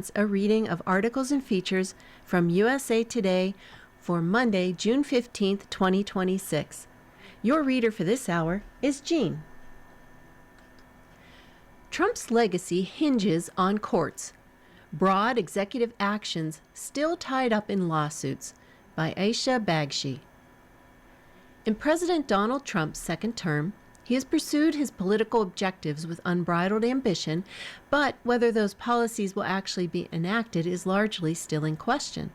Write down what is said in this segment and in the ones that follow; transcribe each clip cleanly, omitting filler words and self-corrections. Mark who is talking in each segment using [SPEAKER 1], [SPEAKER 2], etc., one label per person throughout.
[SPEAKER 1] presents a reading of articles and features from USA Today for Monday, June 15th, 2026. Your reader for this hour is Jean. Trump's legacy hinges on courts. Broad executive actions still tied up in lawsuits, by Aisha Bagshi. In President Donald Trump's second term, he has pursued his political objectives with unbridled ambition, but whether those policies will actually be enacted is largely still in question.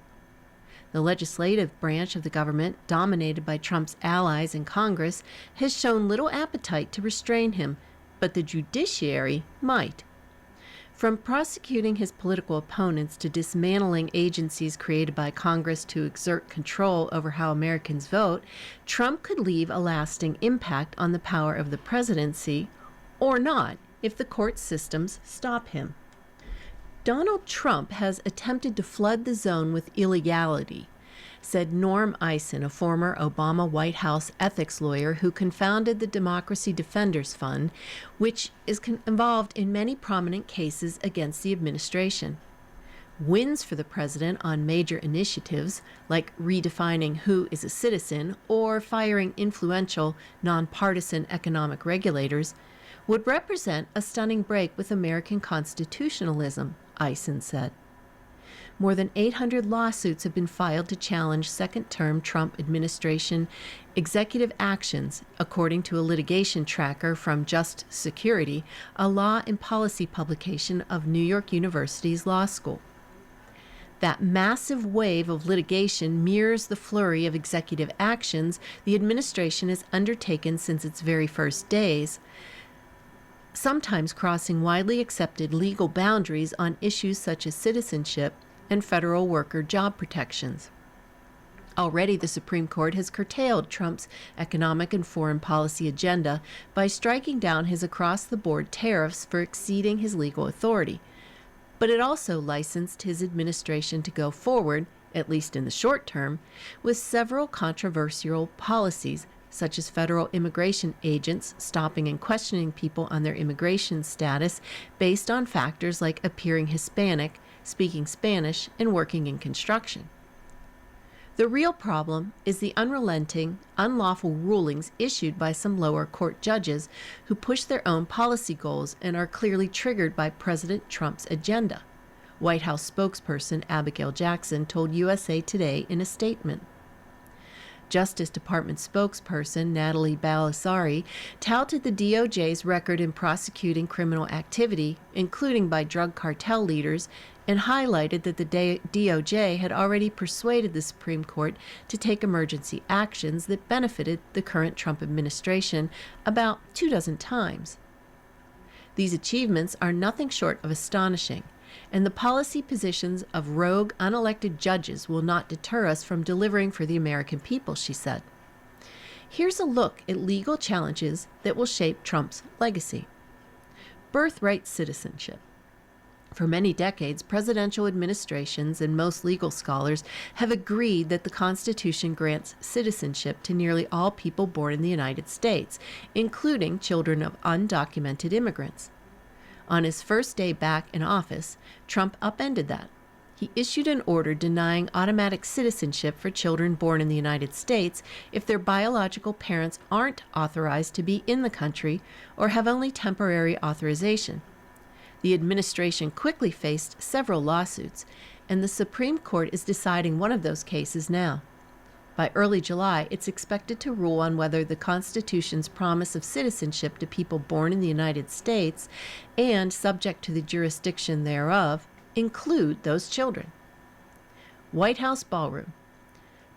[SPEAKER 1] The legislative branch of the government, dominated by Trump's allies in Congress, has shown little appetite to restrain him, but the judiciary might. From prosecuting his political opponents to dismantling agencies created by Congress to exert control over how Americans vote, Trump could leave a lasting impact on the power of the presidency, or not, if the court systems stop him. Donald Trump has attempted to flood the zone with illegality, said Norm Eisen, a former Obama White House ethics lawyer who co-founded the Democracy Defenders Fund, which is involved in many prominent cases against the administration. Wins for the president on major initiatives, like redefining who is a citizen or firing influential, nonpartisan economic regulators, would represent a stunning break with American constitutionalism, Eisen said. More than 800 lawsuits have been filed to challenge second-term Trump administration executive actions, according to a litigation tracker from Just Security, a law and policy publication of New York University's law school. That massive wave of litigation mirrors the flurry of executive actions the administration has undertaken since its very first days, sometimes crossing widely accepted legal boundaries on issues such as citizenship and federal worker job protections. Already, the Supreme Court has curtailed Trump's economic and foreign policy agenda by striking down his across-the-board tariffs for exceeding his legal authority. But it also licensed his administration to go forward, at least in the short term, with several controversial policies, such as federal immigration agents stopping and questioning people on their immigration status based on factors like appearing Hispanic, speaking Spanish, and working in construction. The real problem is the unrelenting, unlawful rulings issued by some lower court judges who push their own policy goals and are clearly triggered by President Trump's agenda, White House spokesperson Abigail Jackson told USA Today in a statement. Justice Department spokesperson Natalie Balisari touted the DOJ's record in prosecuting criminal activity, including by drug cartel leaders, and highlighted that the DOJ had already persuaded the Supreme Court to take emergency actions that benefited the current Trump administration about 24 times. These achievements are nothing short of astonishing, and the policy positions of rogue, unelected judges will not deter us from delivering for the American people, she said. Here's a look at legal challenges that will shape Trump's legacy. Birthright citizenship. For many decades, presidential administrations and most legal scholars have agreed that the Constitution grants citizenship to nearly all people born in the United States, including children of undocumented immigrants. On his first day back in office, Trump upended that. He issued an order denying automatic citizenship for children born in the United States if their biological parents aren't authorized to be in the country or have only temporary authorization. The administration quickly faced several lawsuits, and the Supreme Court is deciding one of those cases now. By early July, it's expected to rule on whether the Constitution's promise of citizenship to people born in the United States and subject to the jurisdiction thereof include those children. White House Ballroom.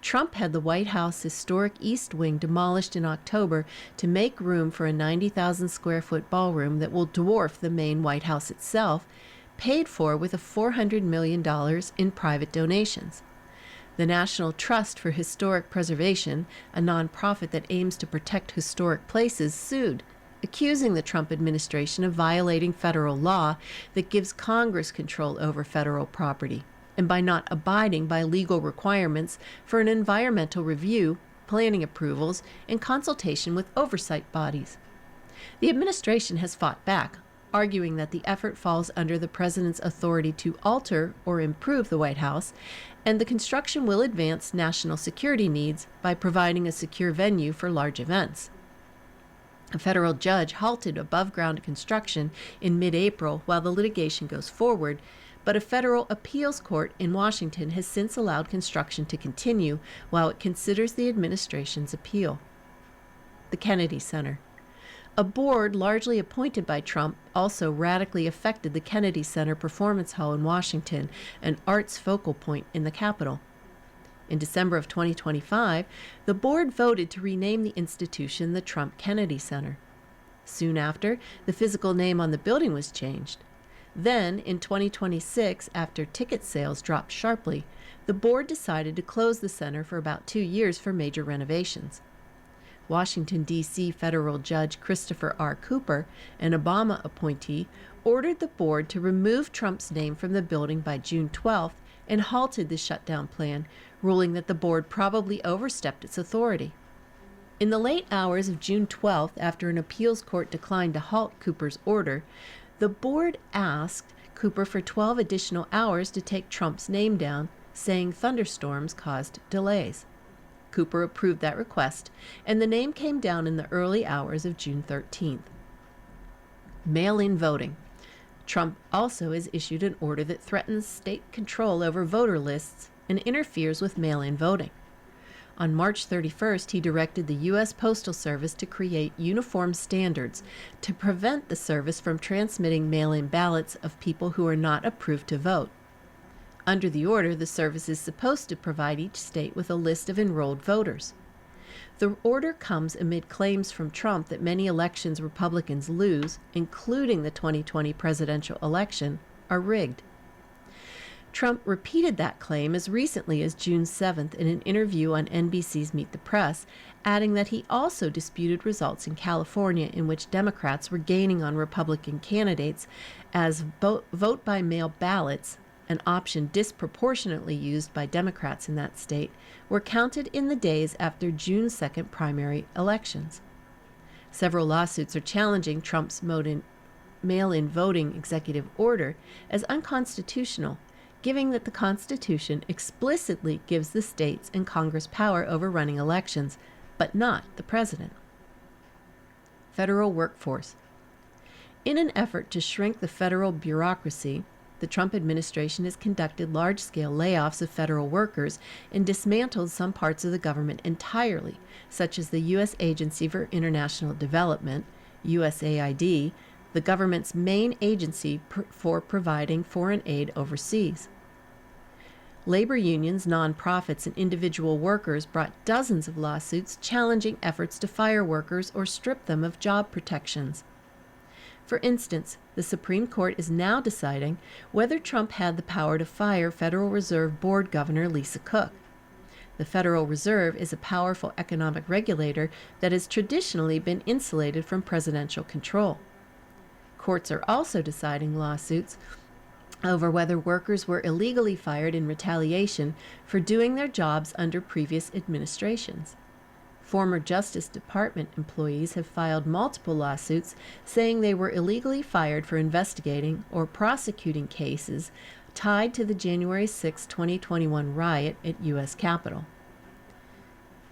[SPEAKER 1] Trump had the White House historic East Wing demolished in October to make room for a 90,000 square foot ballroom that will dwarf the main White House itself, paid for with $400 million in private donations. The National Trust for Historic Preservation, a nonprofit that aims to protect historic places, sued, accusing the Trump administration of violating federal law that gives Congress control over federal property, and by not abiding by legal requirements for an environmental review, planning approvals, and consultation with oversight bodies. The administration has fought back, arguing that the effort falls under the president's authority to alter or improve the White House, and the construction will advance national security needs by providing a secure venue for large events. A federal judge halted above-ground construction in mid-April while the litigation goes forward, but a federal appeals court in Washington has since allowed construction to continue while it considers the administration's appeal. The Kennedy Center. A board largely appointed by Trump also radically affected the Kennedy Center Performance Hall in Washington, an arts focal point in the Capitol. In December of 2025, the board voted to rename the institution the Trump Kennedy Center. Soon after, the physical name on the building was changed. Then, in 2026, after ticket sales dropped sharply, the board decided to close the center for about 2 years for major renovations. Washington, D.C. federal judge Christopher R. Cooper, an Obama appointee, ordered the board to remove Trump's name from the building by June 12th and halted the shutdown plan, ruling that the board probably overstepped its authority. In the late hours of June 12th, after an appeals court declined to halt Cooper's order, the board asked Cooper for 12 additional hours to take Trump's name down, saying thunderstorms caused delays. Cooper approved that request, and the name came down in the early hours of June 13th. Mail-in voting. Trump also has issued an order that threatens state control over voter lists and interferes with mail-in voting. On March 31st, he directed the U.S. Postal Service to create uniform standards to prevent the service from transmitting mail-in ballots of people who are not approved to vote. Under the order, the service is supposed to provide each state with a list of enrolled voters. The order comes amid claims from Trump that many elections Republicans lose, including the 2020 presidential election, are rigged. Trump repeated that claim as recently as June 7th in an interview on NBC's Meet the Press, adding that he also disputed results in California in which Democrats were gaining on Republican candidates as vote-by-mail ballots, an option disproportionately used by Democrats in that state, were counted in the days after June 2nd primary elections. Several lawsuits are challenging Trump's mail-in voting executive order as unconstitutional, given that the Constitution explicitly gives the states and Congress power over running elections, but not the president. Federal workforce. In an effort to shrink the federal bureaucracy, the Trump administration has conducted large-scale layoffs of federal workers and dismantled some parts of the government entirely, such as the U.S. Agency for International Development, USAID, the government's main agency for providing foreign aid overseas. Labor unions, nonprofits, and individual workers brought dozens of lawsuits challenging efforts to fire workers or strip them of job protections. For instance, the Supreme Court is now deciding whether Trump had the power to fire Federal Reserve Board Governor Lisa Cook. The Federal Reserve is a powerful economic regulator that has traditionally been insulated from presidential control. Courts are also deciding lawsuits over whether workers were illegally fired in retaliation for doing their jobs under previous administrations. Former Justice Department employees have filed multiple lawsuits saying they were illegally fired for investigating or prosecuting cases tied to the January 6, 2021 riot at U.S. Capitol.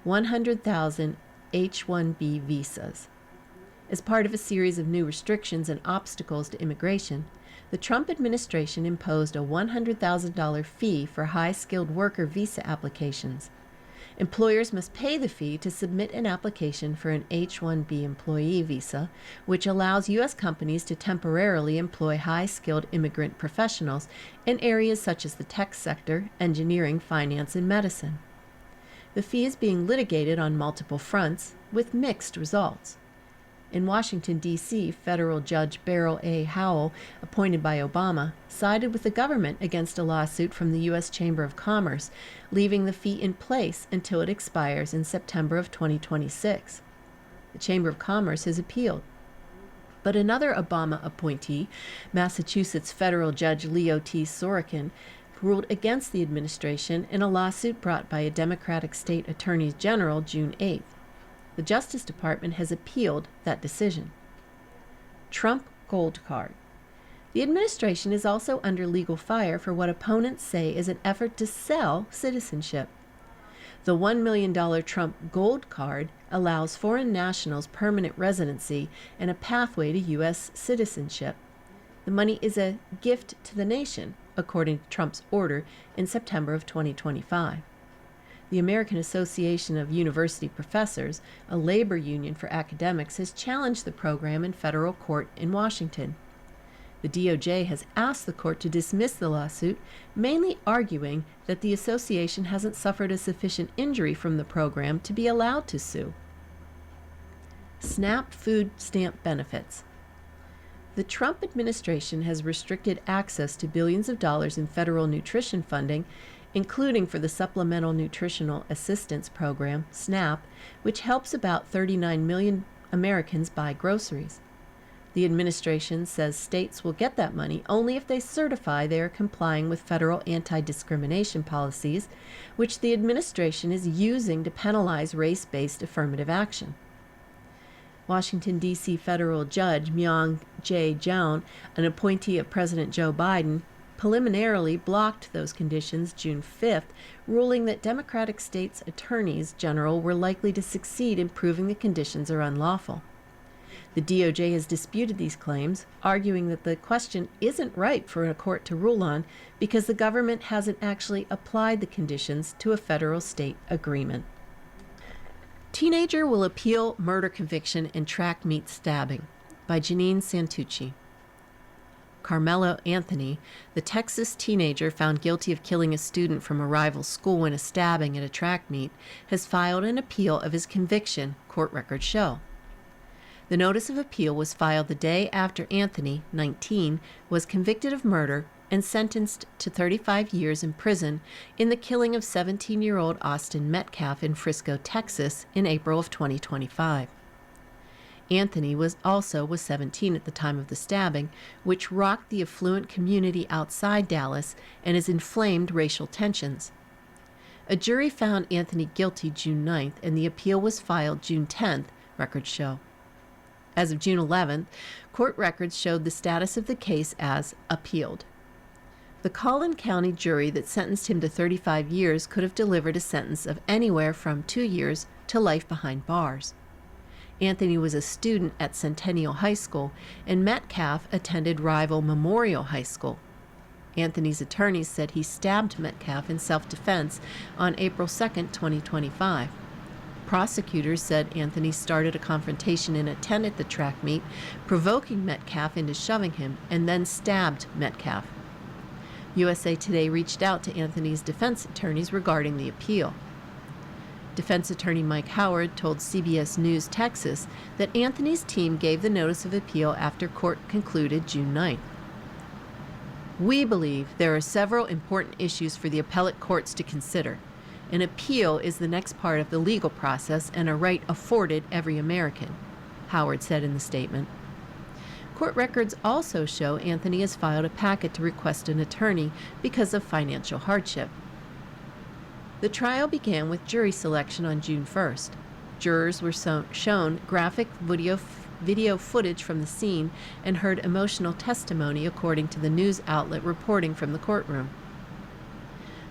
[SPEAKER 1] 100,000 H-1B visas. As part of a series of new restrictions and obstacles to immigration, the Trump administration imposed a $100,000 fee for high-skilled worker visa applications. Employers must pay the fee to submit an application for an H-1B employee visa, which allows U.S. companies to temporarily employ high-skilled immigrant professionals in areas such as the tech sector, engineering, finance, and medicine. The fee is being litigated on multiple fronts, with mixed results. In Washington, D.C., federal judge Beryl A. Howell, appointed by Obama, sided with the government against a lawsuit from the U.S. Chamber of Commerce, leaving the fee in place until it expires in September of 2026. The Chamber of Commerce has appealed. But another Obama appointee, Massachusetts federal judge Leo T. Sorokin, ruled against the administration in a lawsuit brought by a Democratic state attorney general June 8th. The Justice Department has appealed that decision. Trump Gold Card. The administration is also under legal fire for what opponents say is an effort to sell citizenship. The $1 million Trump Gold Card allows foreign nationals permanent residency and a pathway to U.S. citizenship. The money is a gift to the nation, according to Trump's order in September of 2025. The American Association of University Professors, a labor union for academics, has challenged the program in federal court in Washington. The DOJ has asked the court to dismiss the lawsuit, mainly arguing that the association hasn't suffered a sufficient injury from the program to be allowed to sue. SNAP food stamp benefits. The Trump administration has restricted access to billions of dollars in federal nutrition funding, including for the Supplemental Nutritional Assistance Program, SNAP, which helps about 39 million Americans buy groceries. The administration says states will get that money only if they certify they are complying with federal anti-discrimination policies, which the administration is using to penalize race-based affirmative action. Washington, D.C. federal judge Myung Jae Joon, an appointee of President Joe Biden, preliminarily blocked those conditions June 5th, ruling that Democratic states' attorneys general were likely to succeed in proving the conditions are unlawful. The DOJ has disputed these claims, arguing that the question isn't ripe for a court to rule on because the government hasn't actually applied the conditions to a federal-state agreement. Teenager will appeal murder conviction in track meet stabbing, by Janine Santucci. Carmelo Anthony, the Texas teenager found guilty of killing a student from a rival school in a stabbing at a track meet, has filed an appeal of his conviction, court records show. The notice of appeal was filed the day after Anthony, 19, was convicted of murder and sentenced to 35 years in prison in the killing of 17-year-old Austin Metcalf in Frisco, Texas, in April of 2025. Anthony was 17 at the time of the stabbing, which rocked the affluent community outside Dallas and has inflamed racial tensions. A jury found Anthony guilty June 9th, and the appeal was filed June 10th, records show. As of June 11th, court records showed the status of the case as appealed. The Collin County jury that sentenced him to 35 years could have delivered a sentence of anywhere from 2 years to life behind bars. Anthony was a student at Centennial High School, and Metcalf attended rival Memorial High School. Anthony's attorneys said he stabbed Metcalf in self-defense on April 2, 2025. Prosecutors said Anthony started a confrontation in a tent at the track meet, provoking Metcalf into shoving him, and then stabbed Metcalf. USA Today reached out to Anthony's defense attorneys regarding the appeal. Defense attorney Mike Howard told CBS News Texas that Anthony's team gave the notice of appeal after court concluded June 9th. We believe there are several important issues for the appellate courts to consider. An appeal is the next part of the legal process and a right afforded every American, Howard said in the statement. Court records also show Anthony has filed a packet to request an attorney because of financial hardship. The trial began with jury selection on June 1st. Jurors were shown graphic video footage from the scene and heard emotional testimony according to the news outlet reporting from the courtroom.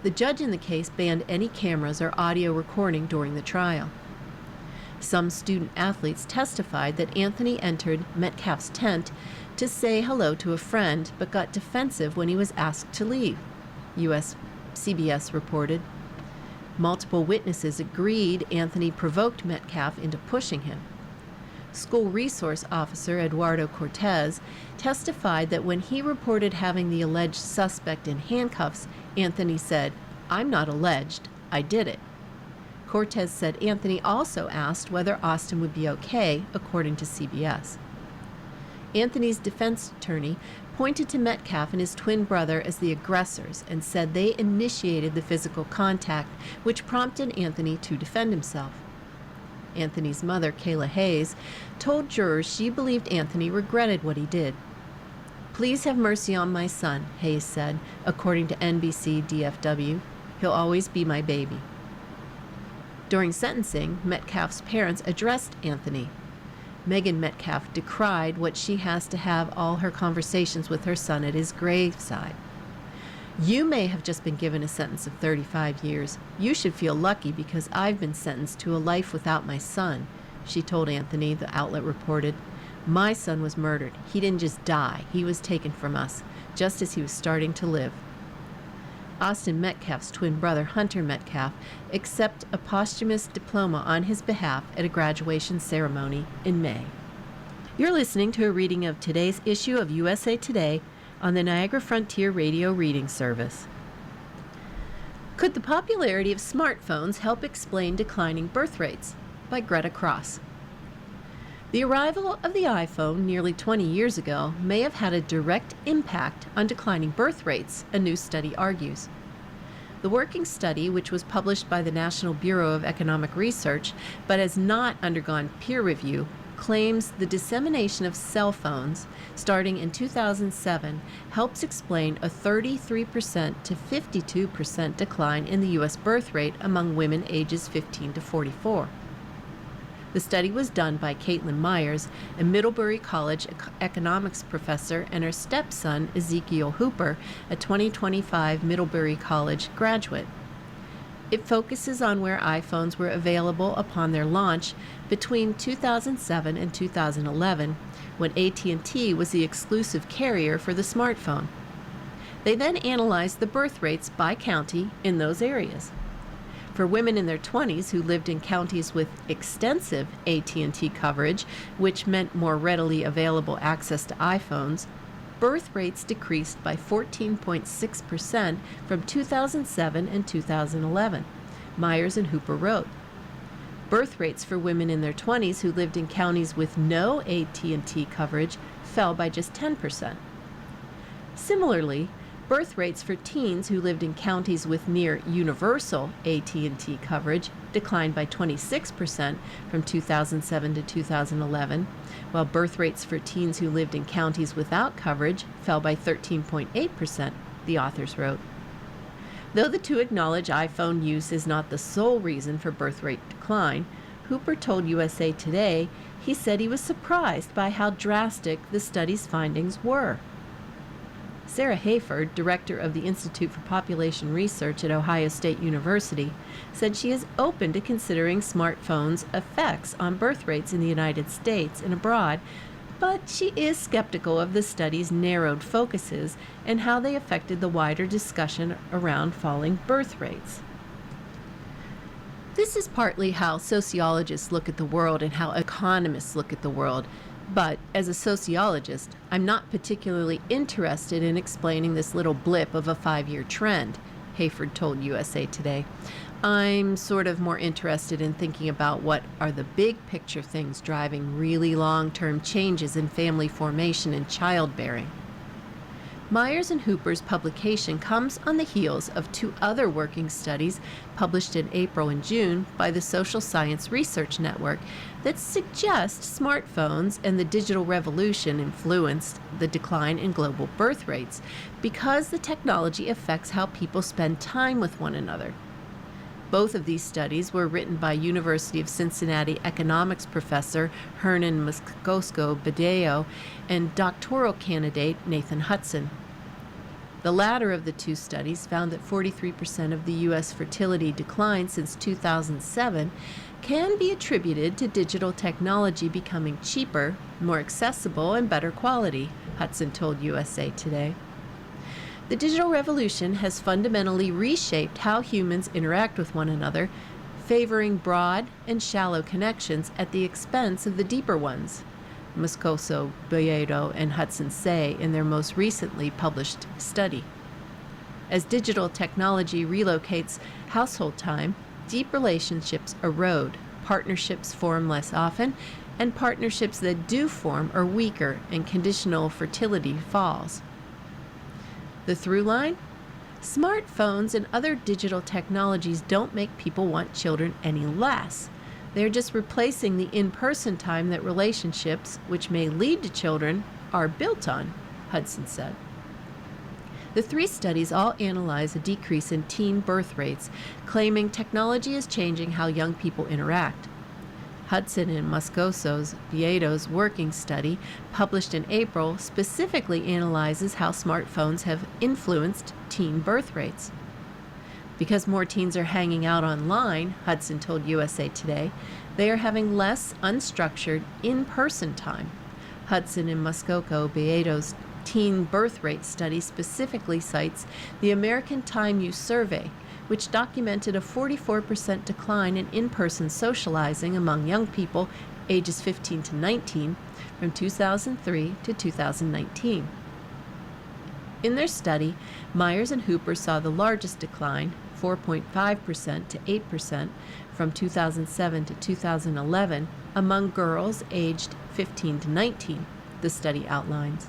[SPEAKER 1] The judge in the case banned any cameras or audio recording during the trial. Some student athletes testified that Anthony entered Metcalf's tent to say hello to a friend but got defensive when he was asked to leave, CBS reported. Multiple witnesses agreed Anthony provoked Metcalf into pushing him. School resource officer Eduardo Cortez testified that when he reported having the alleged suspect in handcuffs, Anthony said, "I'm not alleged, I did it." Cortez said Anthony also asked whether Austin would be okay, according to CBS. Anthony's defense attorney pointed to Metcalf and his twin brother as the aggressors and said they initiated the physical contact, which prompted Anthony to defend himself. Anthony's mother, Kayla Hayes, told jurors she believed Anthony regretted what he did. "Please have mercy on my son," Hayes said, according to NBC DFW. "He'll always be my baby." During sentencing, Metcalf's parents addressed Anthony. Megan Metcalf decried what she has to have all her conversations with her son at his graveside. "You may have just been given a sentence of 35 years. You should feel lucky because I've been sentenced to a life without my son," she told Anthony, the outlet reported. "My son was murdered. He didn't just die. He was taken from us, just as he was starting to live." Austin Metcalf's twin brother, Hunter Metcalf, accepted a posthumous diploma on his behalf at a graduation ceremony in May. You're listening to a reading of today's issue of USA Today on the Niagara Frontier Radio Reading Service. Could the popularity of smartphones help explain declining birth rates? By Greta Cross. The arrival of the iPhone nearly 20 years ago may have had a direct impact on declining birth rates, a new study argues. The working study, which was published by the National Bureau of Economic Research but has not undergone peer review, claims the dissemination of cell phones starting in 2007 helps explain a 33% to 52% decline in the U.S. birth rate among women ages 15 to 44. The study was done by Caitlin Myers, a Middlebury College economics professor, and her stepson, Ezekiel Hooper, a 2025 Middlebury College graduate. It focuses on where iPhones were available upon their launch between 2007 and 2011, when AT&T was the exclusive carrier for the smartphone. They then analyzed the birth rates by county in those areas. For women in their 20s who lived in counties with extensive AT&T coverage, which meant more readily available access to iPhones, birth rates decreased by 14.6% from 2007 and 2011, Myers and Hooper wrote. Birth rates for women in their 20s who lived in counties with no AT&T coverage fell by just 10%. Similarly, birth rates for teens who lived in counties with near universal AT&T coverage declined by 26% from 2007 to 2011, while birth rates for teens who lived in counties without coverage fell by 13.8%, the authors wrote. Though the two acknowledge iPhone use is not the sole reason for birth rate decline, Hooper told USA Today he said he was surprised by how drastic the study's findings were. Sarah Hayford, director of the Institute for Population Research at Ohio State University, said she is open to considering smartphones' effects on birth rates in the United States and abroad, but she is skeptical of the study's narrowed focuses and how they affected the wider discussion around falling birth rates. This is partly how sociologists look at the world and how economists look at the world. But as a sociologist, I'm not particularly interested in explaining this little blip of a 5-year trend, Hayford told USA Today. I'm sort of more interested in thinking about what are the big picture things driving really long-term changes in family formation and childbearing. Myers and Hooper's publication comes on the heels of two other working studies published in April and June by the Social Science Research Network that suggest smartphones and the digital revolution influenced the decline in global birth rates because the technology affects how people spend time with one another. Both of these studies were written by University of Cincinnati economics professor Hernan Moscoso-Badillo and doctoral candidate Nathan Hudson. The latter of the two studies found that 43% of the U.S. fertility decline since 2007 can be attributed to digital technology becoming cheaper, more accessible, and better quality, Hudson told USA Today. The digital revolution has fundamentally reshaped how humans interact with one another, favoring broad and shallow connections at the expense of the deeper ones, Moscoso, Badillo, and Hudson say in their most recently published study. As digital technology relocates household time, deep relationships erode, partnerships form less often, and partnerships that do form are weaker, and conditional fertility falls. The through line? Smartphones and other digital technologies don't make people want children any less. They're just replacing the in-person time that relationships, which may lead to children, are built on, Hudson said. The three studies all analyze a decrease in teen birth rates, claiming technology is changing how young people interact. Hudson and Moscoso's Vieto's working study, published in April, specifically analyzes how smartphones have influenced teen birth rates. Because more teens are hanging out online, Hudson told USA Today, they are having less unstructured, in-person time. Hudson and Moscoso-Vieto's teen birth rate study specifically cites the American Time Use Survey, which documented a 44% decline in in-person socializing among young people ages 15 to 19 from 2003 to 2019. In their study, Myers and Hooper saw the largest decline, 4.5% to 8% from 2007 to 2011, among girls aged 15 to 19, the study outlines.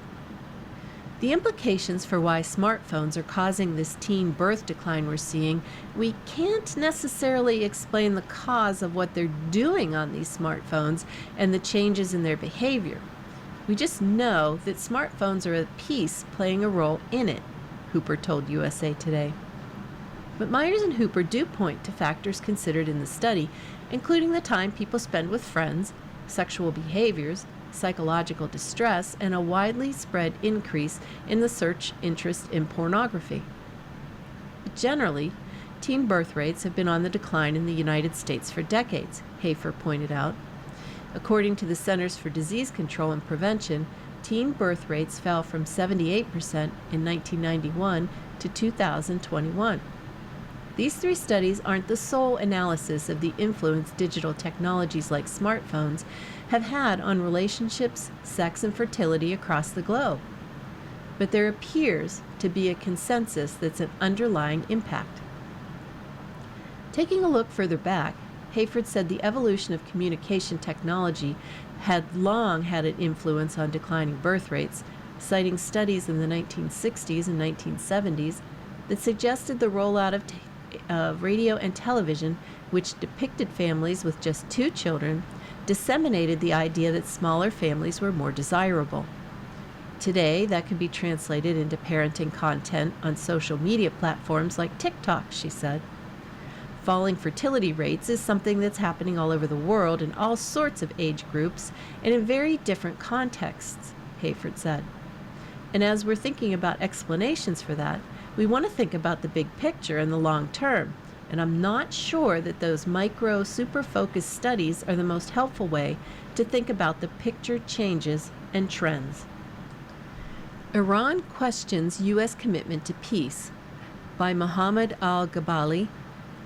[SPEAKER 1] The implications for why smartphones are causing this teen birth decline we're seeing, we can't necessarily explain the cause of what they're doing on these smartphones and the changes in their behavior. We just know that smartphones are a piece playing a role in it, Hooper told USA Today. But Myers and Hooper do point to factors considered in the study, including the time people spend with friends, sexual behaviors, psychological distress, and a widely spread increase in the search interest in pornography. But generally, teen birth rates have been on the decline in the United States for decades, Hafer pointed out. According to the Centers for Disease Control and Prevention, teen birth rates fell from 78% in 1991 to 2021. These three studies aren't the sole analysis of the influence digital technologies like smartphones have had on relationships, sex, and fertility across the globe. But there appears to be a consensus that's an underlying impact. Taking a look further back, Hayford said the evolution of communication technology had long had an influence on declining birth rates, citing studies in the 1960s and 1970s that suggested the rollout of radio and television, which depicted families with just 2 children, disseminated the idea that smaller families were more desirable. Today, that can be translated into parenting content on social media platforms like TikTok, she said. Falling fertility rates is something that's happening all over the world in all sorts of age groups and in very different contexts, Hayford said. And as we're thinking about explanations for that, we want to think about the big picture and the long term, and I'm not sure that those micro, super-focused studies are the most helpful way to think about the picture changes and trends. Iran questions U.S. commitment to peace, by Mohammed Al-Gabali,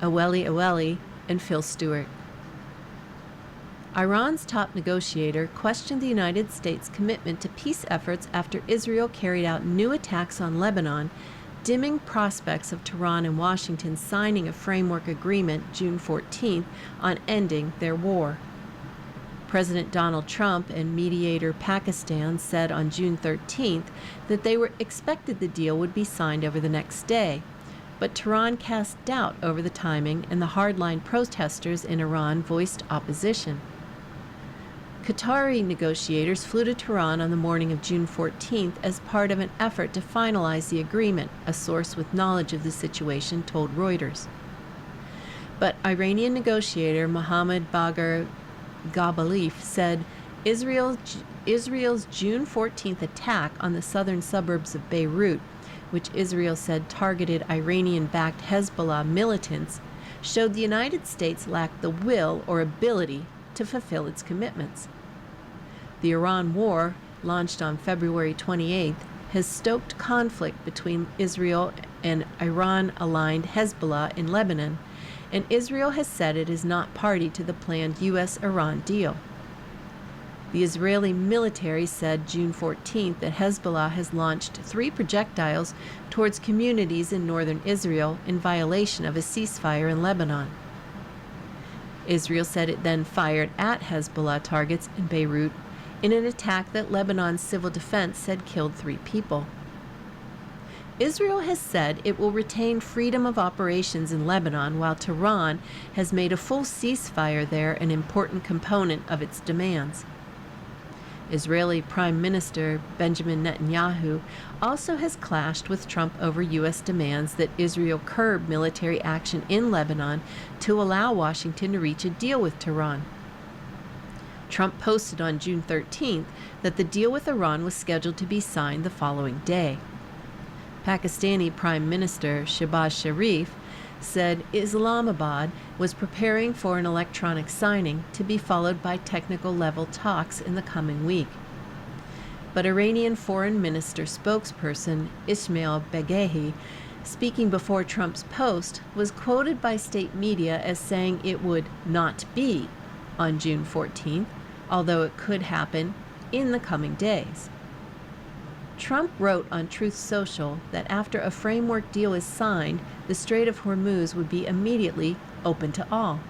[SPEAKER 1] Aweli, and Phil Stewart. Iran's top negotiator questioned the United States' commitment to peace efforts after Israel carried out new attacks on Lebanon, dimming prospects of Tehran and Washington signing a framework agreement June 14th on ending their war. President Donald Trump and mediator Pakistan said on June 13th that they expected the deal would be signed over the next day, but Tehran cast doubt over the timing and the hardline protesters in Iran voiced opposition. Qatari negotiators flew to Tehran on the morning of June 14th as part of an effort to finalize the agreement, a source with knowledge of the situation told Reuters. But Iranian negotiator Mohammad Bagher Ghalibaf said Israel's June 14th attack on the southern suburbs of Beirut, which Israel said targeted Iranian-backed Hezbollah militants, showed the United States lacked the will or ability to fulfill its commitments. The Iran war, launched on February 28th, has stoked conflict between Israel and Iran-aligned Hezbollah in Lebanon, and Israel has said it is not party to the planned U.S.-Iran deal. The Israeli military said June 14th that Hezbollah has launched 3 projectiles towards communities in northern Israel in violation of a ceasefire in Lebanon. Israel said it then fired at Hezbollah targets in Beirut in an attack that Lebanon's civil defense said killed 3 people. Israel has said it will retain freedom of operations in Lebanon, while Tehran has made a full ceasefire there an important component of its demands. Israeli Prime Minister Benjamin Netanyahu also has clashed with Trump over U.S. demands that Israel curb military action in Lebanon to allow Washington to reach a deal with Tehran. Trump posted on June 13th that the deal with Iran was scheduled to be signed the following day. Pakistani Prime Minister Shehbaz Sharif said Islamabad was preparing for an electronic signing to be followed by technical-level talks in the coming week. But Iranian Foreign Minister spokesperson Ismail Baghaei, speaking before Trump's post, was quoted by state media as saying it would not be on June 14th, although it could happen in the coming days. Trump wrote on Truth Social that after a framework deal is signed, the Strait of Hormuz would be immediately open to all.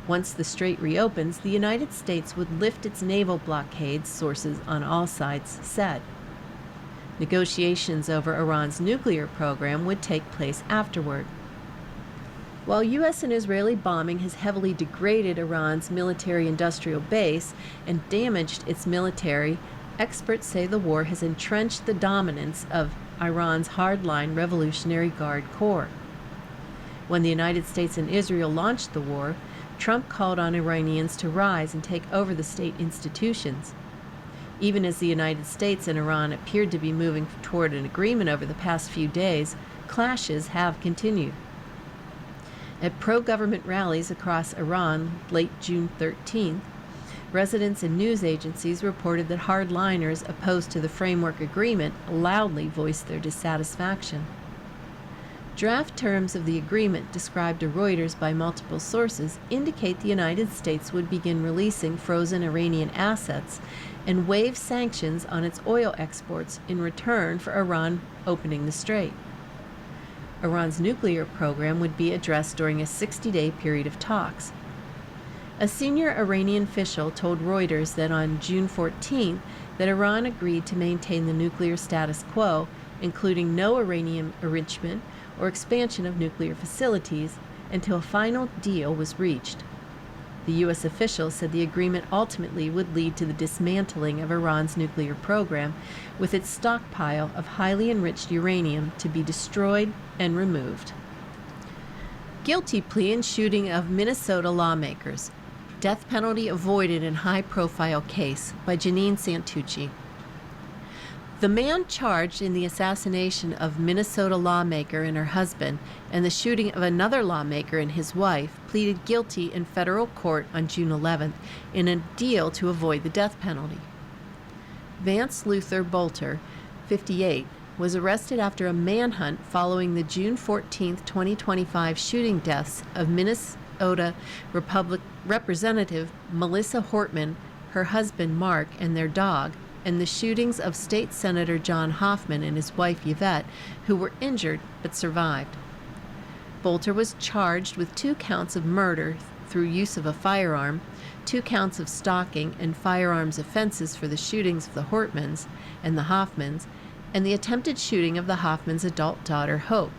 [SPEAKER 1] Once the strait reopens, the United States would lift its naval blockades, sources on all sides said. Negotiations over Iran's nuclear program would take place afterward. While U.S. and Israeli bombing has heavily degraded Iran's military-industrial base and damaged its military, experts say the war has entrenched the dominance of Iran's hardline Revolutionary Guard Corps. When the United States and Israel launched the war, Trump called on Iranians to rise and take over the state institutions. Even as the United States and Iran appeared to be moving toward an agreement over the past few days, clashes have continued. At pro-government rallies across Iran late June 13th, residents and news agencies reported that hardliners opposed to the framework agreement loudly voiced their dissatisfaction. Draft terms of the agreement, described to Reuters by multiple sources, indicate the United States would begin releasing frozen Iranian assets and waive sanctions on its oil exports in return for Iran opening the strait. Iran's nuclear program would be addressed during a 60-day period of talks. A senior Iranian official told Reuters that on June 14th that Iran agreed to maintain the nuclear status quo, including no uranium enrichment or expansion of nuclear facilities, until a final deal was reached. The U.S. official said the agreement ultimately would lead to the dismantling of Iran's nuclear program, with its stockpile of highly enriched uranium to be destroyed and removed. Guilty plea in shooting of Minnesota lawmakers. Death penalty avoided in high-profile case by Janine Santucci. The man charged in the assassination of Minnesota lawmaker and her husband and the shooting of another lawmaker and his wife pleaded guilty in federal court on June 11th in a deal to avoid the death penalty. Vance Luther Bolter, 58, was arrested after a manhunt following the June 14, 2025 shooting deaths of Minnesota Representative Melissa Hortman, her husband Mark, and their dog, and the shootings of State Senator John Hoffman and his wife Yvette, who were injured but survived. Bolter was charged with 2 counts of murder through use of a firearm, 2 counts of stalking and firearms offenses for the shootings of the Hortmans and the Hoffmans, and the attempted shooting of the Hoffmans' adult daughter, Hope.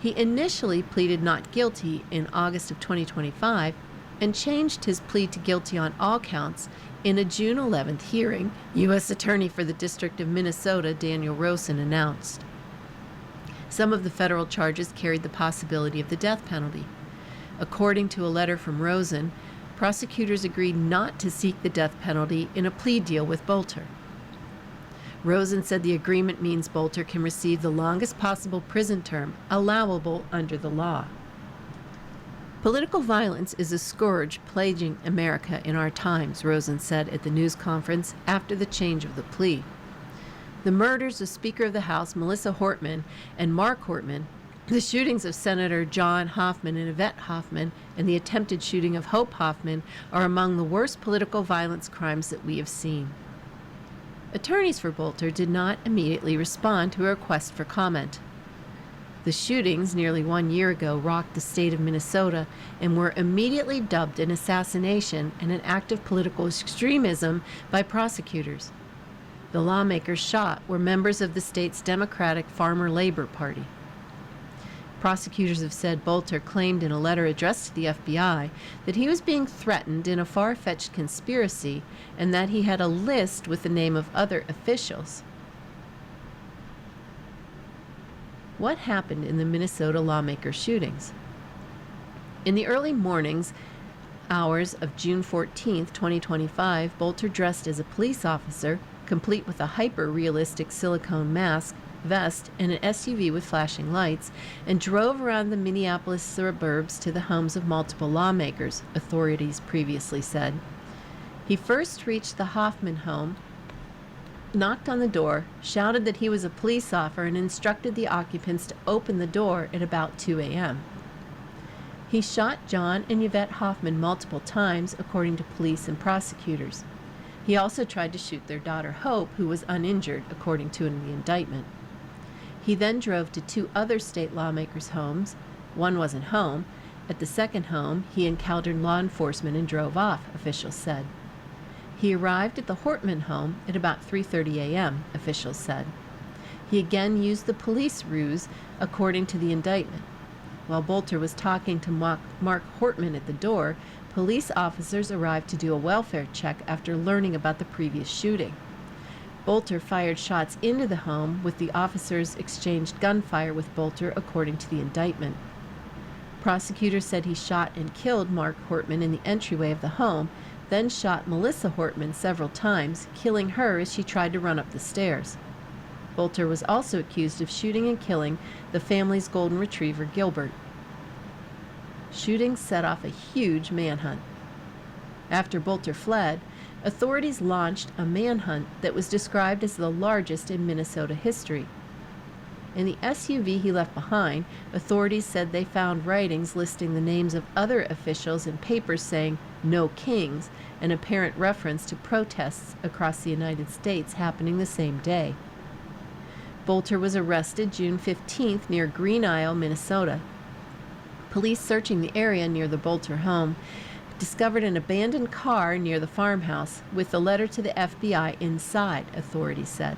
[SPEAKER 1] He initially pleaded not guilty in August of 2025 and changed his plea to guilty on all counts in a June 11th hearing, U.S. Attorney for the District of Minnesota Daniel Rosen announced. Some of the federal charges carried the possibility of the death penalty. According to a letter from Rosen, prosecutors agreed not to seek the death penalty in a plea deal with Bolter. Rosen said the agreement means Bolter can receive the longest possible prison term allowable under the law. Political violence is a scourge plaguing America in our times, Rosen said at the news conference after the change of the plea. The murders of Speaker of the House Melissa Hortman and Mark Hortman, the shootings of Senator John Hoffman and Yvette Hoffman, and the attempted shooting of Hope Hoffman are among the worst political violence crimes that we have seen. Attorneys for Bolter did not immediately respond to a request for comment. The shootings nearly 1 year ago rocked the state of Minnesota and were immediately dubbed an assassination and an act of political extremism by prosecutors. The lawmakers shot were members of the state's Democratic Farmer Labor Party. Prosecutors have said Bolter claimed in a letter addressed to the FBI that he was being threatened in a far-fetched conspiracy and that he had a list with the name of other officials. What happened in the Minnesota lawmaker shootings? In the early mornings hours of June 14, 2025, Bolter dressed as a police officer, complete with a hyper-realistic silicone mask, vest, and an SUV with flashing lights, and drove around the Minneapolis suburbs to the homes of multiple lawmakers, authorities previously said. He first reached the Hoffman home, knocked on the door, shouted that he was a police officer, and instructed the occupants to open the door at about 2 a.m. He shot John and Yvette Hoffman multiple times, according to police and prosecutors. He also tried to shoot their daughter Hope, who was uninjured, according to the indictment. He then drove to two other state lawmakers' homes. One wasn't home. At the second home, he encountered law enforcement and drove off, officials said. He arrived at the Hortman home at about 3:30 a.m., officials said. He again used the police ruse, according to the indictment. While Bolter was talking to Mark Hortman at the door, police officers arrived to do a welfare check after learning about the previous shooting. Bolter fired shots into the home, with the officers exchanged gunfire with Bolter, according to the indictment. Prosecutors said he shot and killed Mark Hortman in the entryway of the home, then shot Melissa Hortman several times, killing her as she tried to run up the stairs. Bolter was also accused of shooting and killing the family's golden retriever, Gilbert. Shooting set off a huge manhunt. After Bolter fled, authorities launched a manhunt that was described as the largest in Minnesota history. In the SUV he left behind, authorities said they found writings listing the names of other officials and papers saying "No Kings," an apparent reference to protests across the United States happening the same day. Bolter was arrested June 15th near Green Isle, Minnesota. Police searching the area near the Bolter home discovered an abandoned car near the farmhouse with a letter to the FBI inside, authorities said.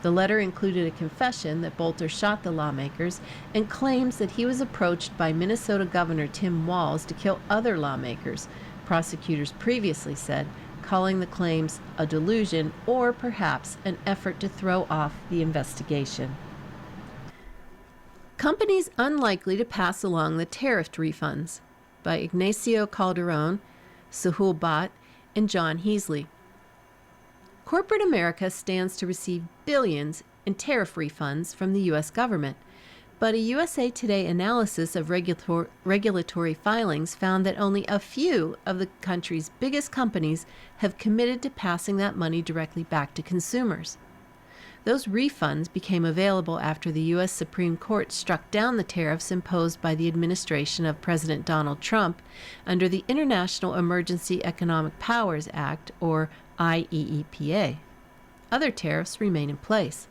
[SPEAKER 1] The letter included a confession that Bolter shot the lawmakers and claims that he was approached by Minnesota Governor Tim Walz to kill other lawmakers, prosecutors previously said, calling the claims a delusion or perhaps an effort to throw off the investigation. Companies Unlikely to Pass Along the Tariff Refunds by Ignacio Calderon, Sahul Bhatt, and John Heasley. Corporate America stands to receive billions in tariff refunds from the U.S. government, but a USA Today analysis of regulatory filings found that only a few of the country's biggest companies have committed to passing that money directly back to consumers. Those refunds became available after the U.S. Supreme Court struck down the tariffs imposed by the administration of President Donald Trump under the International Emergency Economic Powers Act, or IEEPA. Other tariffs remain in place.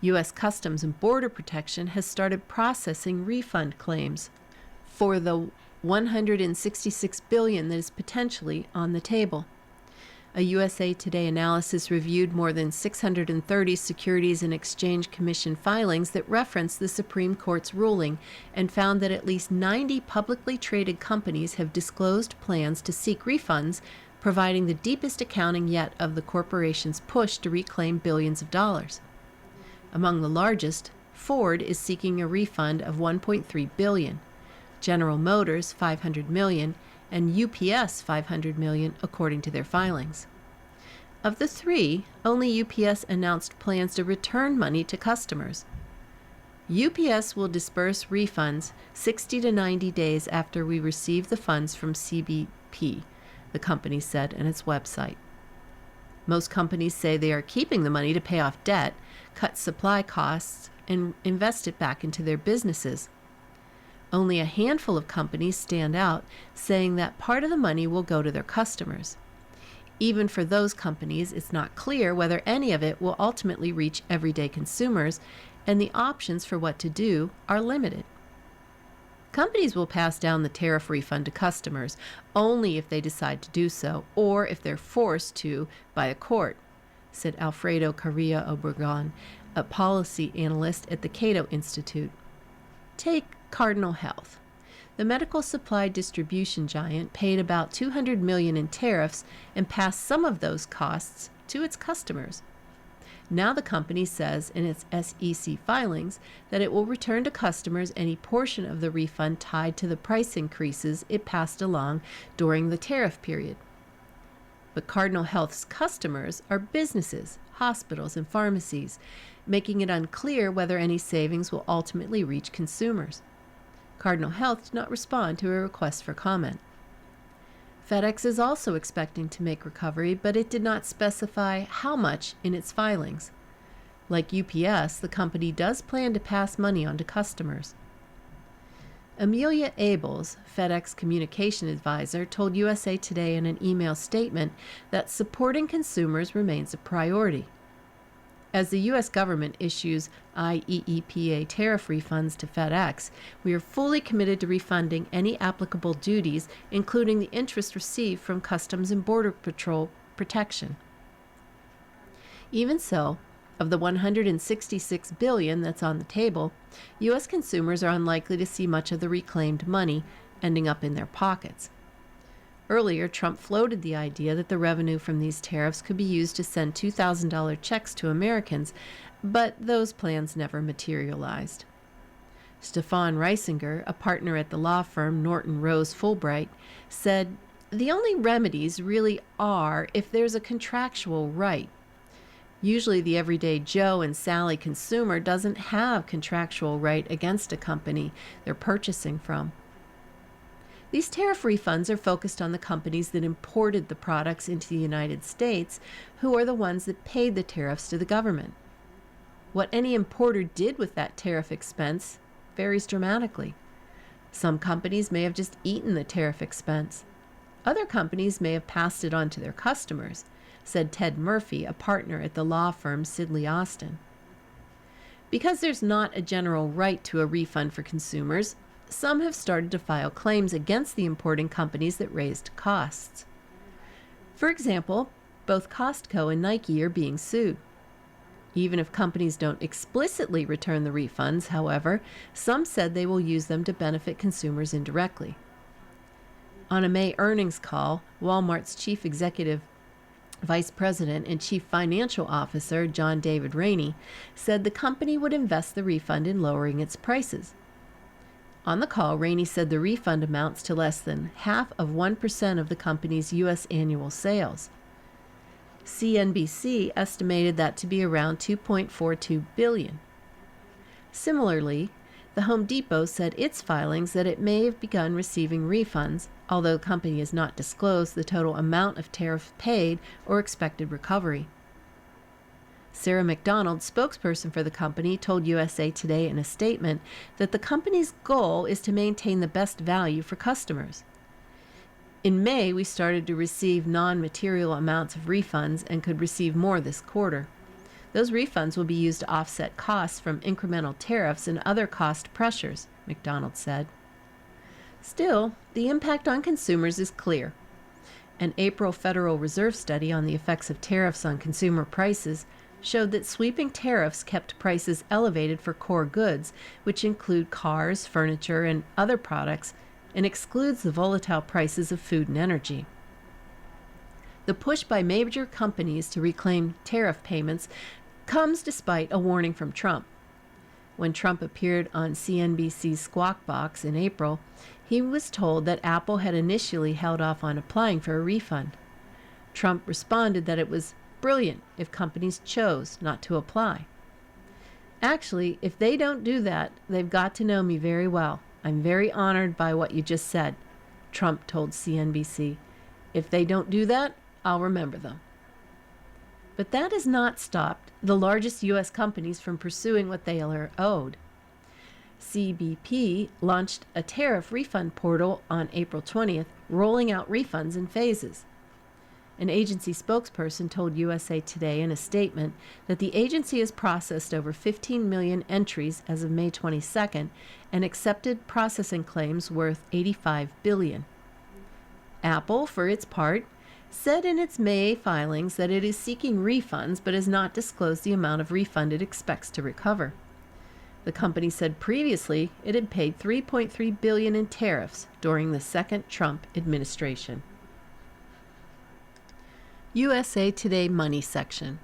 [SPEAKER 1] U.S. Customs and Border Protection has started processing refund claims for the $166 billion that is potentially on the table. A USA Today analysis reviewed more than 630 Securities and Exchange Commission filings that reference the Supreme Court's ruling and found that at least 90 publicly traded companies have disclosed plans to seek refunds, providing the deepest accounting yet of the corporation's push to reclaim billions of dollars. Among the largest, Ford is seeking a refund of $1.3 billion, General Motors $500 million, and UPS $500 million, according to their filings. Of the three, only UPS announced plans to return money to customers. UPS will disperse refunds 60 to 90 days after we receive the funds from CBP, the company said on its website. Most companies say they are keeping the money to pay off debt, cut supply costs, and invest it back into their businesses. Only a handful of companies stand out, saying that part of the money will go to their customers. Even for those companies, it's not clear whether any of it will ultimately reach everyday consumers, and the options for what to do are limited. Companies will pass down the tariff refund to customers only if they decide to do so, or if they're forced to by a court, said Alfredo Carrillo Obregon, a policy analyst at the Cato Institute. Take Cardinal Health. The medical supply distribution giant paid about $200 million in tariffs and passed some of those costs to its customers. Now the company says in its SEC filings that it will return to customers any portion of the refund tied to the price increases it passed along during the tariff period. But Cardinal Health's customers are businesses, hospitals, and pharmacies, making it unclear whether any savings will ultimately reach consumers. Cardinal Health did not respond to a request for comment. FedEx is also expecting to make recovery, but it did not specify how much in its filings. Like UPS, the company does plan to pass money on to customers. Amelia Abels, FedEx communication advisor, told USA Today in an email statement that supporting consumers remains a priority. As the U.S. government issues IEEPA tariff refunds to FedEx, we are fully committed to refunding any applicable duties, including the interest received from Customs and Border Patrol protection. Even so, of the $166 billion that's on the table, U.S. consumers are unlikely to see much of the reclaimed money ending up in their pockets. Earlier, Trump floated the idea that the revenue from these tariffs could be used to send $2,000 checks to Americans, but those plans never materialized. Stefan Reisinger, a partner at the law firm Norton Rose Fulbright, said, "The only remedies really are if there's a contractual right. Usually the everyday Joe and Sally consumer doesn't have contractual right against a company they're purchasing from." These tariff refunds are focused on the companies that imported the products into the United States, who are the ones that paid the tariffs to the government. What any importer did with that tariff expense varies dramatically. Some companies may have just eaten the tariff expense. Other companies may have passed it on to their customers, said Ted Murphy, a partner at the law firm Sidley Austin. Because there's not a general right to a refund for consumers, some have started to file claims against the importing companies that raised costs. For example, both Costco and Nike are being sued. Even if companies don't explicitly return the refunds, however, some said they will use them to benefit consumers indirectly. On a May earnings call, Walmart's chief executive vice president and chief financial officer, John David Rainey, said the company would invest the refund in lowering its prices. On the call, Rainey said the refund amounts to less than 0.5% of the company's U.S. annual sales. CNBC estimated that to be around $2.42 billion. Similarly, the Home Depot said its filings that it may have begun receiving refunds, although the company has not disclosed the total amount of tariff paid or expected recovery. Sarah McDonald, spokesperson for the company, told USA Today in a statement that the company's goal is to maintain the best value for customers. In May, we started to receive non-material amounts of refunds and could receive more this quarter. Those refunds will be used to offset costs from incremental tariffs and other cost pressures, McDonald said. Still, the impact on consumers is clear. An April Federal Reserve study on the effects of tariffs on consumer prices showed that sweeping tariffs kept prices elevated for core goods, which include cars, furniture, and other products, and excludes the volatile prices of food and energy. The push by major companies to reclaim tariff payments comes despite a warning from Trump. When Trump appeared on CNBC's Squawk Box in April, he was told that Apple had initially held off on applying for a refund. Trump responded that it was brilliant if companies chose not to apply. Actually, if they don't do that, they've got to know me very well. I'm very honored by what you just said, Trump told CNBC. If they don't do that, I'll remember them. But that has not stopped the largest U.S. companies from pursuing what they are owed. CBP launched a tariff refund portal on April 20th, rolling out refunds in phases. An agency spokesperson told USA Today in a statement that the agency has processed over 15 million entries as of May 22nd and accepted processing claims worth $85 billion. Apple, for its part, said in its May filings that it is seeking refunds but has not disclosed the amount of refund it expects to recover. The company said previously it had paid $3.3 billion in tariffs during the second Trump administration. USA Today Money section.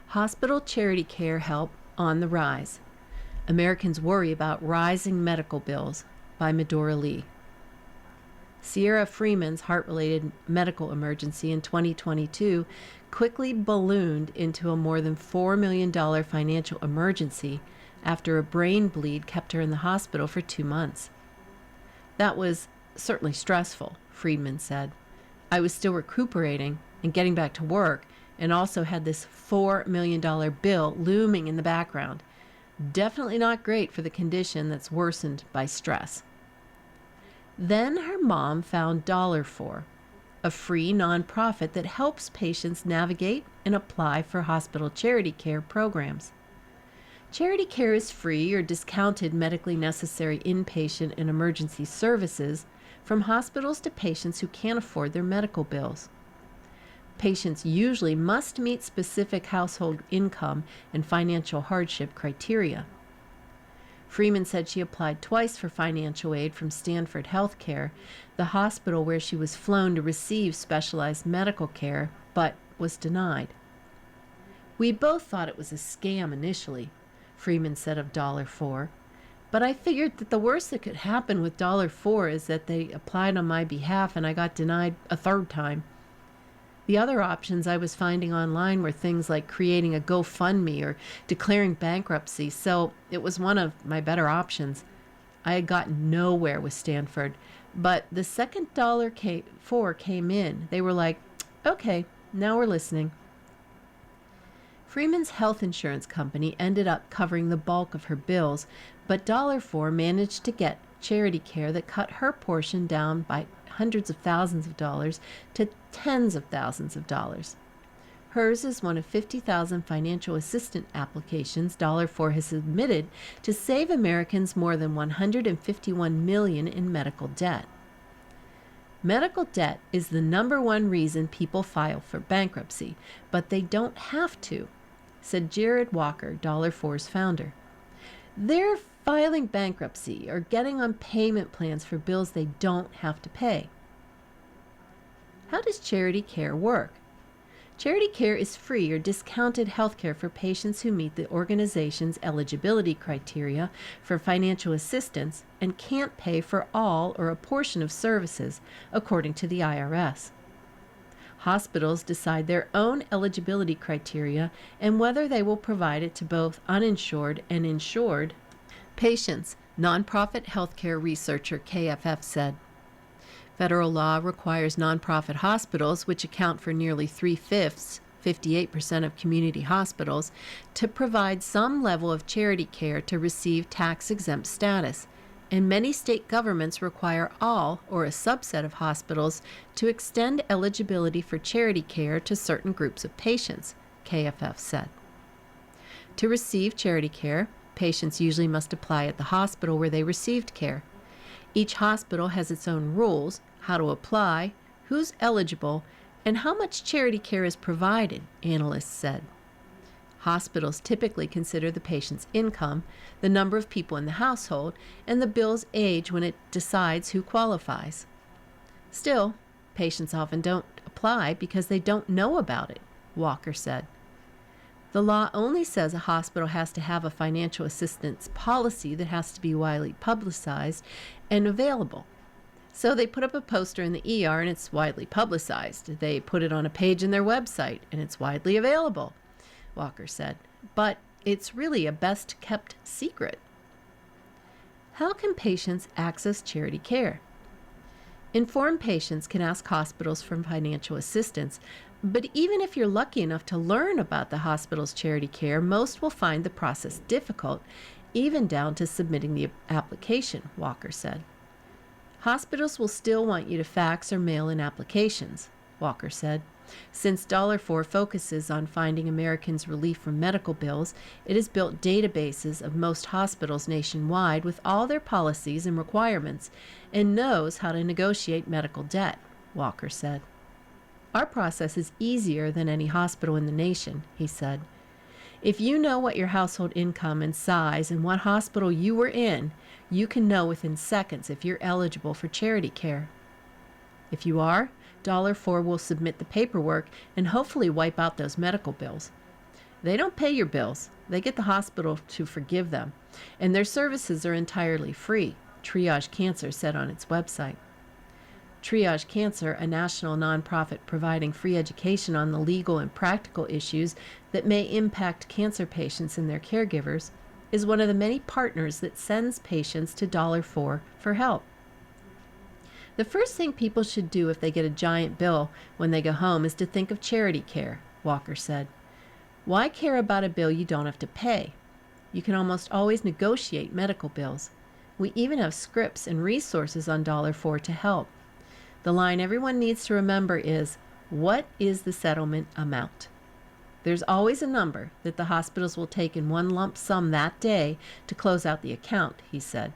[SPEAKER 1] Hospital charity care help on the rise. Americans worry about rising medical bills by Medora Lee. Sierra Freeman's heart-related medical emergency in 2022 quickly ballooned into a more than $4 million financial emergency after a brain bleed kept her in the hospital for 2 months. That was certainly stressful, Freeman said. I was still recuperating and getting back to work, and also had this $4 million bill looming in the background. Definitely not great for the condition that's worsened by stress. Then her mom found Dollar4, a free nonprofit that helps patients navigate and apply for hospital charity care programs. Charity care is free or discounted medically necessary inpatient and emergency services from hospitals to patients who can't afford their medical bills. Patients usually must meet specific household income and financial hardship criteria. Freeman said she applied twice for financial aid from Stanford Health Care, the hospital where she was flown to receive specialized medical care, but was denied. We both thought it was a scam initially, Freeman said of Dollar4, but I figured that the worst that could happen with Dollar4 is that they applied on my behalf and I got denied a third time. The other options I was finding online were things like creating a GoFundMe or declaring bankruptcy, so it was one of my better options. I had gotten nowhere with Stanford, but the second Dollar4 came in. They were like, okay, now we're listening. Freeman's health insurance company ended up covering the bulk of her bills, but Dollar4 managed to get charity care that cut her portion down by hundreds of thousands of dollars to tens of thousands of dollars. Hers is one of 50,000 financial assistance applications Dollar4 has submitted to save Americans more than $151 million in medical debt. Medical debt is the number one reason people file for bankruptcy, but they don't have to, said Jared Walker, Dollar4's founder. They're filing bankruptcy or getting on payment plans for bills they don't have to pay. How does charity care work? Charity care is free or discounted health care for patients who meet the organization's eligibility criteria for financial assistance and can't pay for all or a portion of services, according to the IRS. Hospitals decide their own eligibility criteria and whether they will provide it to both uninsured and insured patients, nonprofit healthcare researcher KFF said. Federal law requires nonprofit hospitals, which account for nearly 3/5, 58% of community hospitals, to provide some level of charity care to receive tax-exempt status, and many state governments require all or a subset of hospitals to extend eligibility for charity care to certain groups of patients, KFF said. To receive charity care, patients usually must apply at the hospital where they received care. Each hospital has its own rules, how to apply, who's eligible, and how much charity care is provided, analysts said. Hospitals typically consider the patient's income, the number of people in the household, and the bill's age when it decides who qualifies. Still, patients often don't apply because they don't know about it, Walker said. The law only says a hospital has to have a financial assistance policy that has to be widely publicized and available. So they put up a poster in the ER and it's widely publicized. They put it on a page in their website and it's widely available, Walker said. But it's really a best-kept secret. How can patients access charity care? Informed patients can ask hospitals for financial assistance, but even if you're lucky enough to learn about the hospital's charity care, most will find the process difficult, even down to submitting the application, Walker said. Hospitals will still want you to fax or mail in applications, Walker said. Since Dollar4 focuses on finding Americans relief from medical bills, it has built databases of most hospitals nationwide with all their policies and requirements and knows how to negotiate medical debt, Walker said. Our process is easier than any hospital in the nation, he said. If you know what your household income and size and what hospital you were in, you can know within seconds if you're eligible for charity care. If you are, Dollar4 will submit the paperwork and hopefully wipe out those medical bills. They don't pay your bills. They get the hospital to forgive them. And their services are entirely free, Triage Cancer said on its website. Triage Cancer, a national nonprofit providing free education on the legal and practical issues that may impact cancer patients and their caregivers, is one of the many partners that sends patients to $4 for help. The first thing people should do if they get a giant bill when they go home is to think of charity care, Walker said. Why care about a bill you don't have to pay? You can almost always negotiate medical bills. We even have scripts and resources on $4 to help. The line everyone needs to remember is, what is the settlement amount? There's always a number that the hospitals will take in one lump sum that day to close out the account, he said.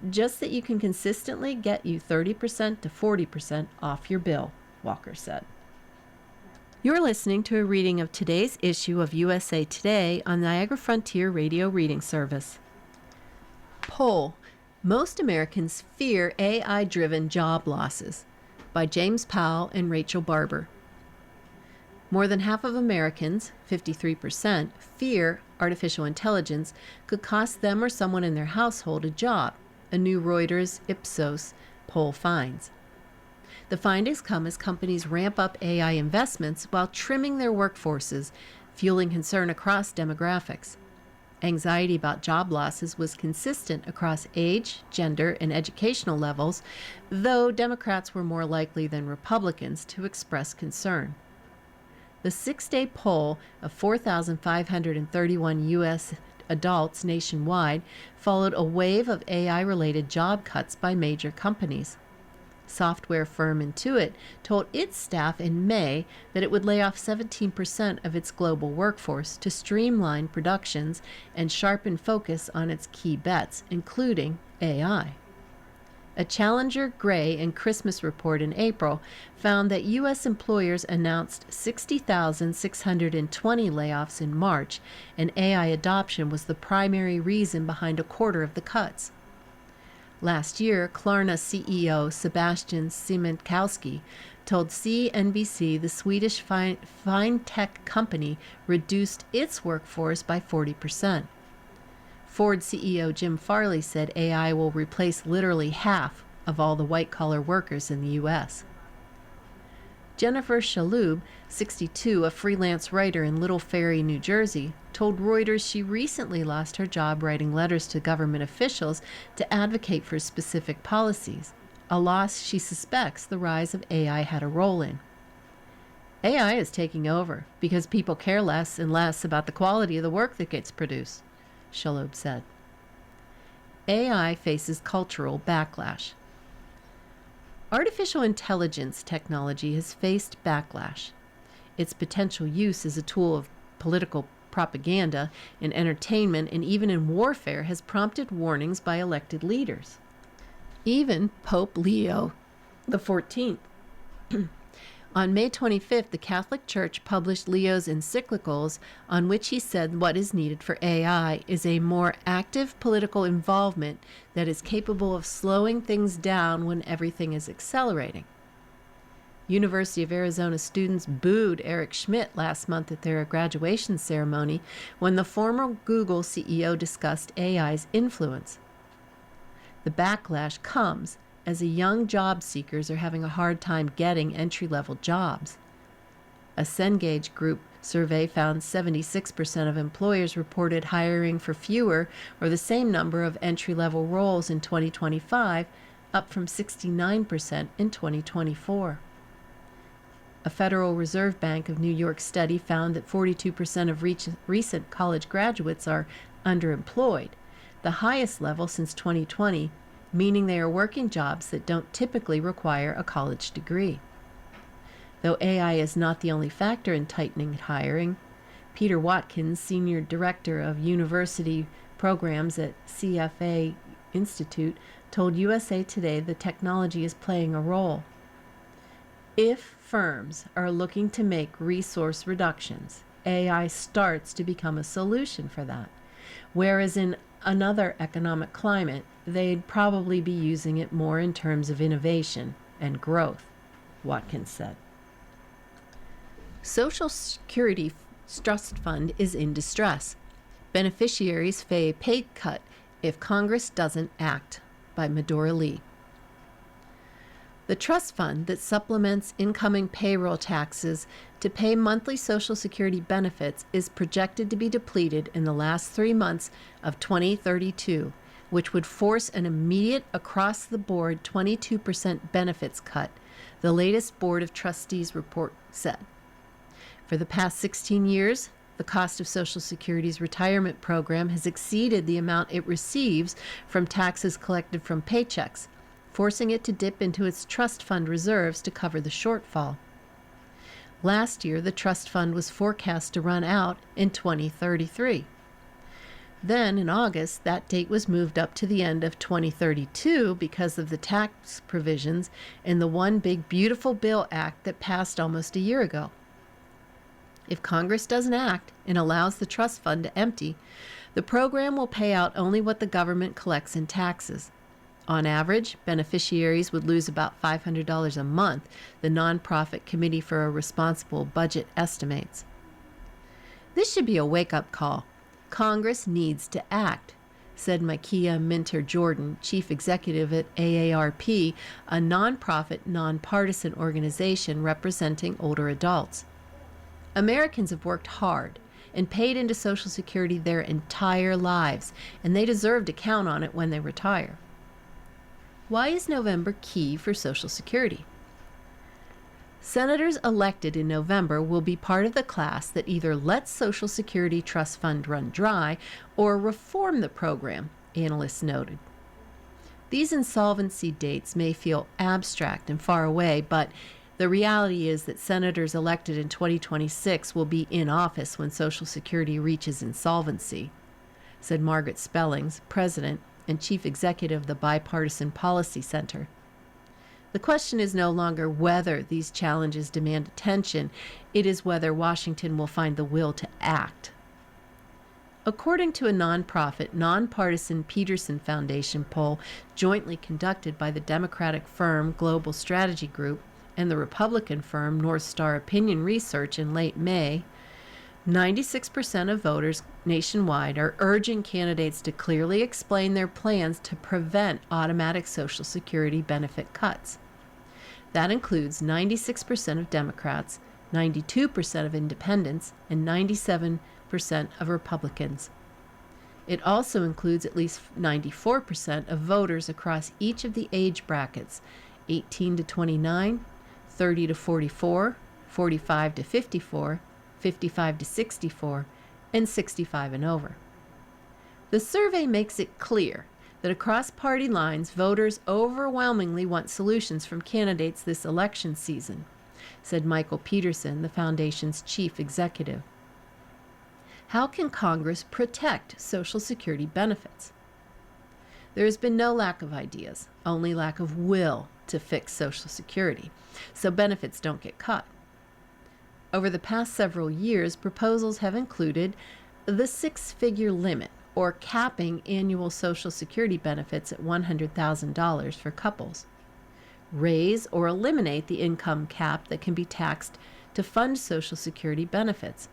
[SPEAKER 1] Just that you can consistently get you 30% to 40% off your bill, Walker said. You're listening to a reading of today's issue of USA Today on Niagara Frontier Radio Reading Service. Poll: Most Americans Fear AI-Driven Job Losses, by James Powell and Rachel Barber. More than half of Americans, 53%, fear artificial intelligence could cost them or someone in their household a job, a new Reuters Ipsos poll finds. The findings come as companies ramp up AI investments while trimming their workforces, fueling concern across demographics. Anxiety about job losses was consistent across age, gender, and educational levels, though Democrats were more likely than Republicans to express concern. The 6-day poll of 4,531 U.S. adults nationwide followed a wave of AI-related job cuts by major companies. Software firm Intuit told its staff in May that it would lay off 17% of its global workforce to streamline productions and sharpen focus on its key bets, including AI. A Challenger, Gray, and Christmas report in April found that U.S. employers announced 60,620 layoffs in March, and AI adoption was the primary reason behind a quarter of the cuts. Last year, Klarna CEO Sebastian Siemiatkowski told CNBC the Swedish fintech company reduced its workforce by 40%. Ford CEO Jim Farley said AI will replace literally half of all the white-collar workers in the U.S. Jennifer Shalhoub, 62, a freelance writer in Little Ferry, New Jersey, told Reuters she recently lost her job writing letters to government officials to advocate for specific policies, a loss she suspects the rise of AI had a role in. AI is taking over because people care less and less about the quality of the work that gets produced, Shalhoub said. AI faces cultural backlash. Artificial intelligence technology has faced backlash. Its potential use as a tool of political propaganda, in entertainment, and even in warfare has prompted warnings by elected leaders. Even Pope Leo XIV. On May 25th, the Catholic Church published Leo's encyclicals on which he said what is needed for AI is a more active political involvement that is capable of slowing things down when everything is accelerating. University of Arizona students booed Eric Schmidt last month at their graduation ceremony when the former Google CEO discussed AI's influence. The backlash comes as the young job seekers are having a hard time getting entry-level jobs. A Cengage Group survey found 76% of employers reported hiring for fewer or the same number of entry-level roles in 2025, up from 69% in 2024. A Federal Reserve Bank of New York study found that 42% of recent college graduates are underemployed, the highest level since 2020, meaning they are working jobs that don't typically require a college degree. Though AI is not the only factor in tightening hiring, Peter Watkins, Senior Director of University Programs at CFA Institute, told USA Today the technology is playing a role. If firms are looking to make resource reductions, AI starts to become a solution for that, whereas in another economic climate, they'd probably be using it more in terms of innovation and growth, Watkins said. Social Security trust fund is in distress. Beneficiaries face a pay cut if Congress doesn't act, by Medora Lee. The trust fund that supplements incoming payroll taxes to pay monthly Social Security benefits is projected to be depleted in the last 3 months of 2032, which would force an immediate across-the-board 22% benefits cut, the latest Board of Trustees report said. For the past 16 years, the cost of Social Security's retirement program has exceeded the amount it receives from taxes collected from paychecks, forcing it to dip into its trust fund reserves to cover the shortfall. Last year, the trust fund was forecast to run out in 2033. Then, in August, that date was moved up to the end of 2032 because of the tax provisions in the One Big Beautiful Bill Act that passed almost a year ago. If Congress doesn't act and allows the trust fund to empty, the program will pay out only what the government collects in taxes. On average, beneficiaries would lose about $500 a month, the Nonprofit Committee for a Responsible Budget estimates. This should be a wake-up call. Congress needs to act, said Micaiah Minter-Jordan, chief executive at AARP, a nonprofit, nonpartisan organization representing older adults. Americans have worked hard and paid into Social Security their entire lives, and they deserve to count on it when they retire. Why is November key for Social Security? Senators elected in November will be part of the class that either lets Social Security Trust Fund run dry or reform the program, analysts noted. These insolvency dates may feel abstract and far away, but the reality is that senators elected in 2026 will be in office when Social Security reaches insolvency, said Margaret Spellings, president and chief executive of the Bipartisan Policy Center. The question is no longer whether these challenges demand attention, it is whether Washington will find the will to act. According to a nonprofit, nonpartisan Peterson Foundation poll jointly conducted by the Democratic firm Global Strategy Group and the Republican firm North Star Opinion Research in late May, 96% of voters nationwide are urging candidates to clearly explain their plans to prevent automatic Social Security benefit cuts. That includes 96% of Democrats, 92% of independents, and 97% of Republicans. It also includes at least 94% of voters across each of the age brackets, 18 to 29, 30 to 44, 45 to 54, 55 to 64, and 65 and over. The survey makes it clear that across party lines, voters overwhelmingly want solutions from candidates this election season, said Michael Peterson, the foundation's chief executive. How can Congress protect Social Security benefits? There has been no lack of ideas, only lack of will to fix Social Security, so benefits don't get cut. Over the past several years, proposals have included the six-figure limit, or capping annual Social Security benefits at $100,000 for couples. Raise or eliminate the income cap that can be taxed to fund Social Security benefits.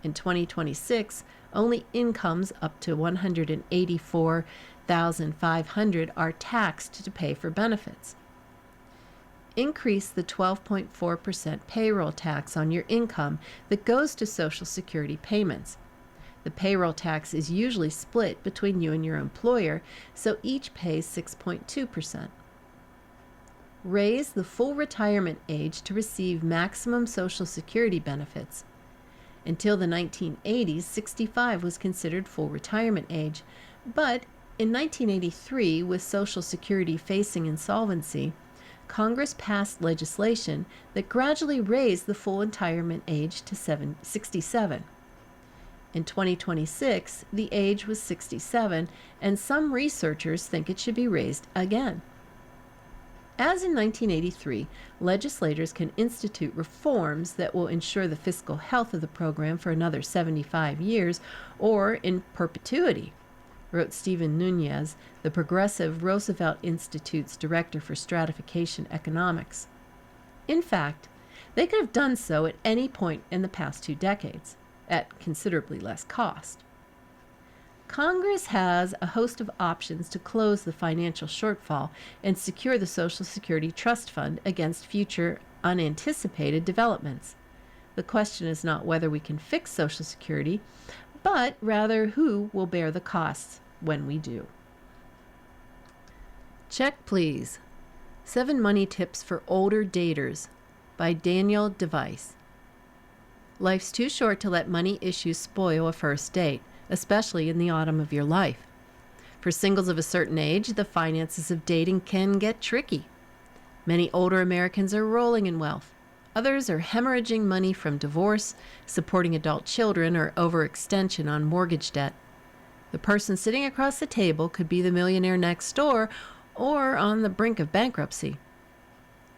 [SPEAKER 1] In 2026, only incomes up to $184,500 are taxed to pay for benefits. Increase the 12.4% payroll tax on your income that goes to Social Security payments. The payroll tax is usually split between you and your employer, so each pays 6.2%. Raise the full retirement age to receive maximum Social Security benefits. Until the 1980s, 65 was considered full retirement age, but in 1983, with Social Security facing insolvency, Congress passed legislation that gradually raised the full retirement age to 67. In 2026, the age was 67, and some researchers think it should be raised again. As in 1983, legislators can institute reforms that will ensure the fiscal health of the program for another 75 years or in perpetuity, wrote Stephen Nunez, the Progressive Roosevelt Institute's Director for Stratification Economics. In fact, they could have done so at any point in the past 2 decades. at considerably less cost. Congress has a host of options to close the financial shortfall and secure the Social Security Trust Fund against future unanticipated developments. The question is not whether we can fix Social Security, but rather who will bear the costs when we do. Check, please. 7 Money Tips for Older Daters by Daniel DeVice. Life's too short to let money issues spoil a first date, especially in the autumn of your life. For singles of a certain age, the finances of dating can get tricky. Many older Americans are rolling in wealth. Others are hemorrhaging money from divorce, supporting adult children, or overextension on mortgage debt. The person sitting across the table could be the millionaire next door or on the brink of bankruptcy.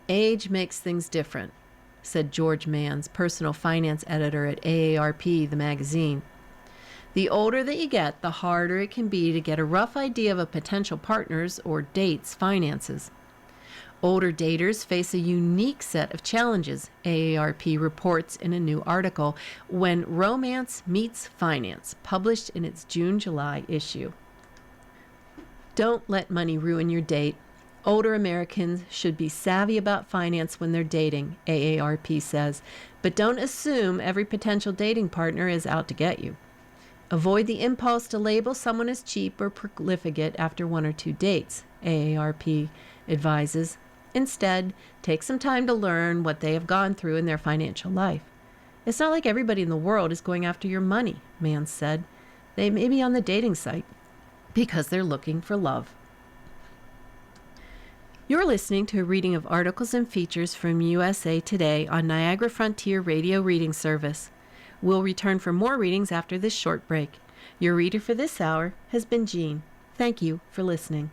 [SPEAKER 1] Age makes things different, said George Manns, personal finance editor at AARP, the magazine. The older that you get, the harder it can be to get a rough idea of a potential partner's or date's finances. Older daters face a unique set of challenges, AARP reports in a new article, When Romance Meets Finance, published in its June-July issue. Don't let money ruin your date. Older Americans should be savvy about finance when they're dating, AARP says, but don't assume every potential dating partner is out to get you. Avoid the impulse to label someone as cheap or profligate after 1 or 2 dates, AARP advises. Instead, take some time to learn what they have gone through in their financial life. It's not like everybody in the world is going after your money, Manns said. They may be on the dating site because they're looking for love. You're listening to a reading of articles and features from USA Today on Niagara Frontier Radio Reading Service. We'll return for more readings after this short break. Your reader for this hour has been Jean. Thank you for listening.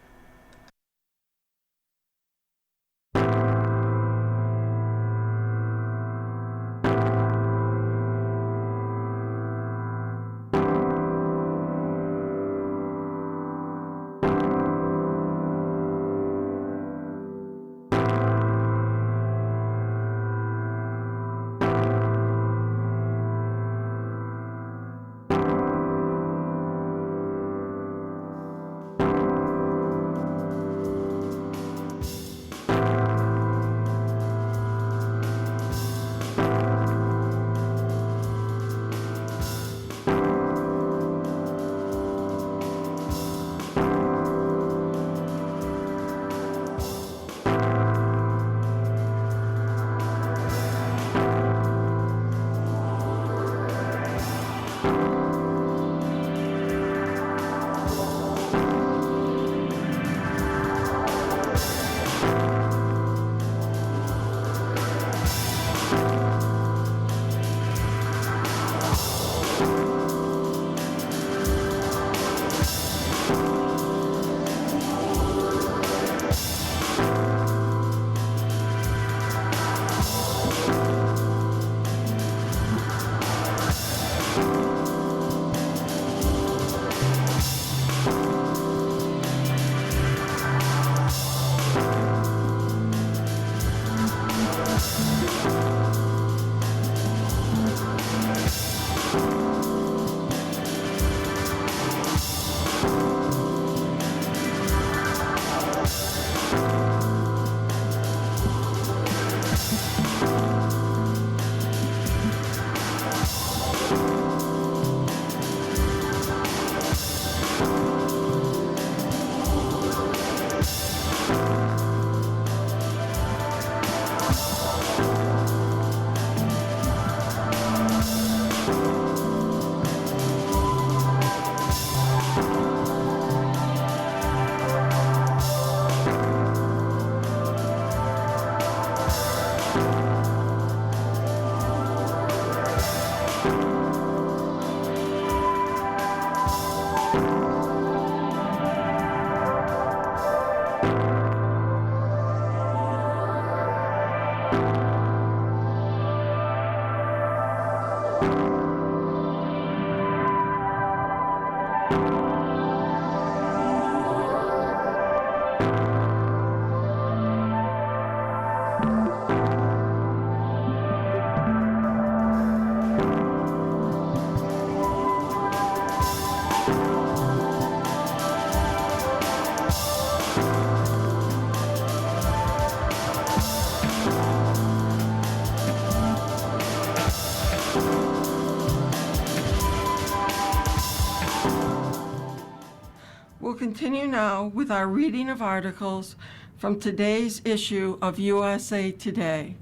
[SPEAKER 2] continue now with our reading of articles from today's issue of USA Today.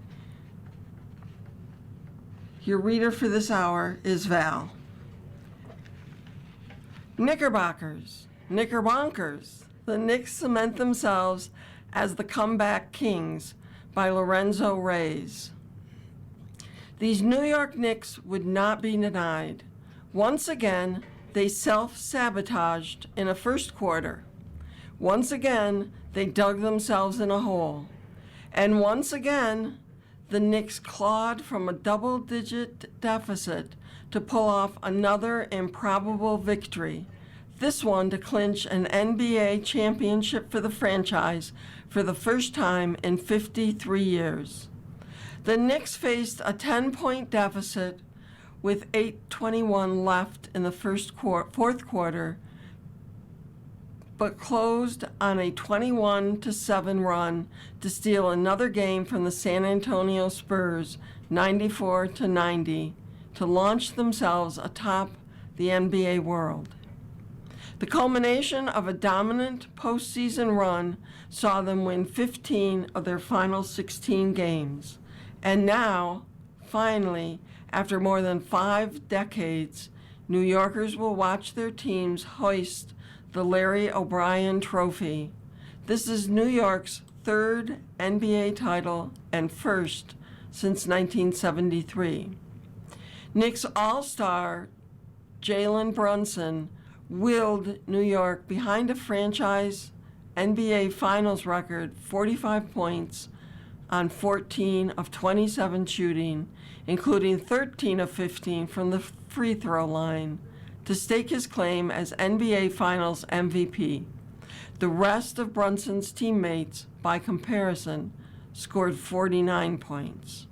[SPEAKER 2] Your reader for this hour is Val. Knickerbockers, Knickerbonkers. The Knicks cement themselves as the comeback kings by Lorenzo Reyes. These New York Knicks would not be denied. Once again, they self-sabotaged in a first quarter. Once again, they dug themselves in a hole. And once again, the Knicks clawed from a double-digit deficit to pull off another improbable victory, this one to clinch an NBA championship for the franchise for the first time in 53 years. The Knicks faced a 10-point deficit with 8:21 left in the fourth quarter, but closed on a 21-7 run to steal another game from the San Antonio Spurs, 94-90, to launch themselves atop the NBA world. The culmination of a dominant postseason run saw them win 15 of their final 16 games. And now, finally, after more than 5 decades, New Yorkers will watch their teams hoist the Larry O'Brien Trophy. This is New York's third NBA title and first since 1973. Knicks All-Star Jalen Brunson willed New York behind a franchise NBA Finals record 45 points on 14 of 27 shooting, including 13 of 15 from the free throw line, to stake his claim as NBA Finals MVP. The rest of Brunson's teammates, by comparison, scored 49 points.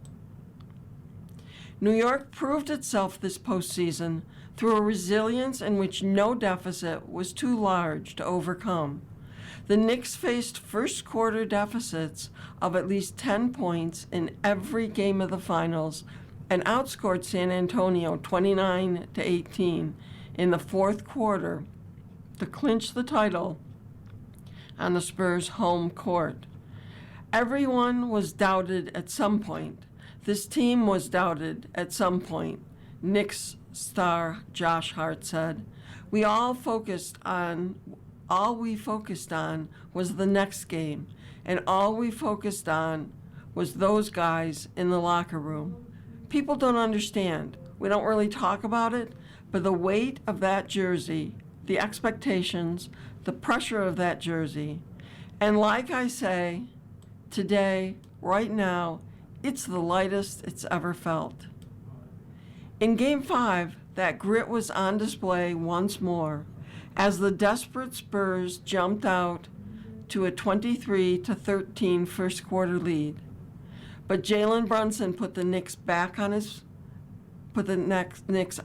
[SPEAKER 2] New York proved itself this postseason through a resilience in which no deficit was too large to overcome. The Knicks faced first quarter deficits of at least 10 points in every game of the finals and outscored San Antonio 29-18 in the fourth quarter to clinch the title on the Spurs' home court. Everyone was doubted at some point. This team was doubted at some point, Knicks star Josh Hart said. All we focused on was the next game, and all we focused on was those guys in the locker room. People don't understand. We don't really talk about it, but the weight of that jersey, the expectations, the pressure of that jersey, and like I say, today, right now, it's the lightest it's ever felt. In Game 5, that grit was on display once more as the desperate Spurs jumped out to a 23-13 first quarter lead. But Jalen Brunson put the Knicks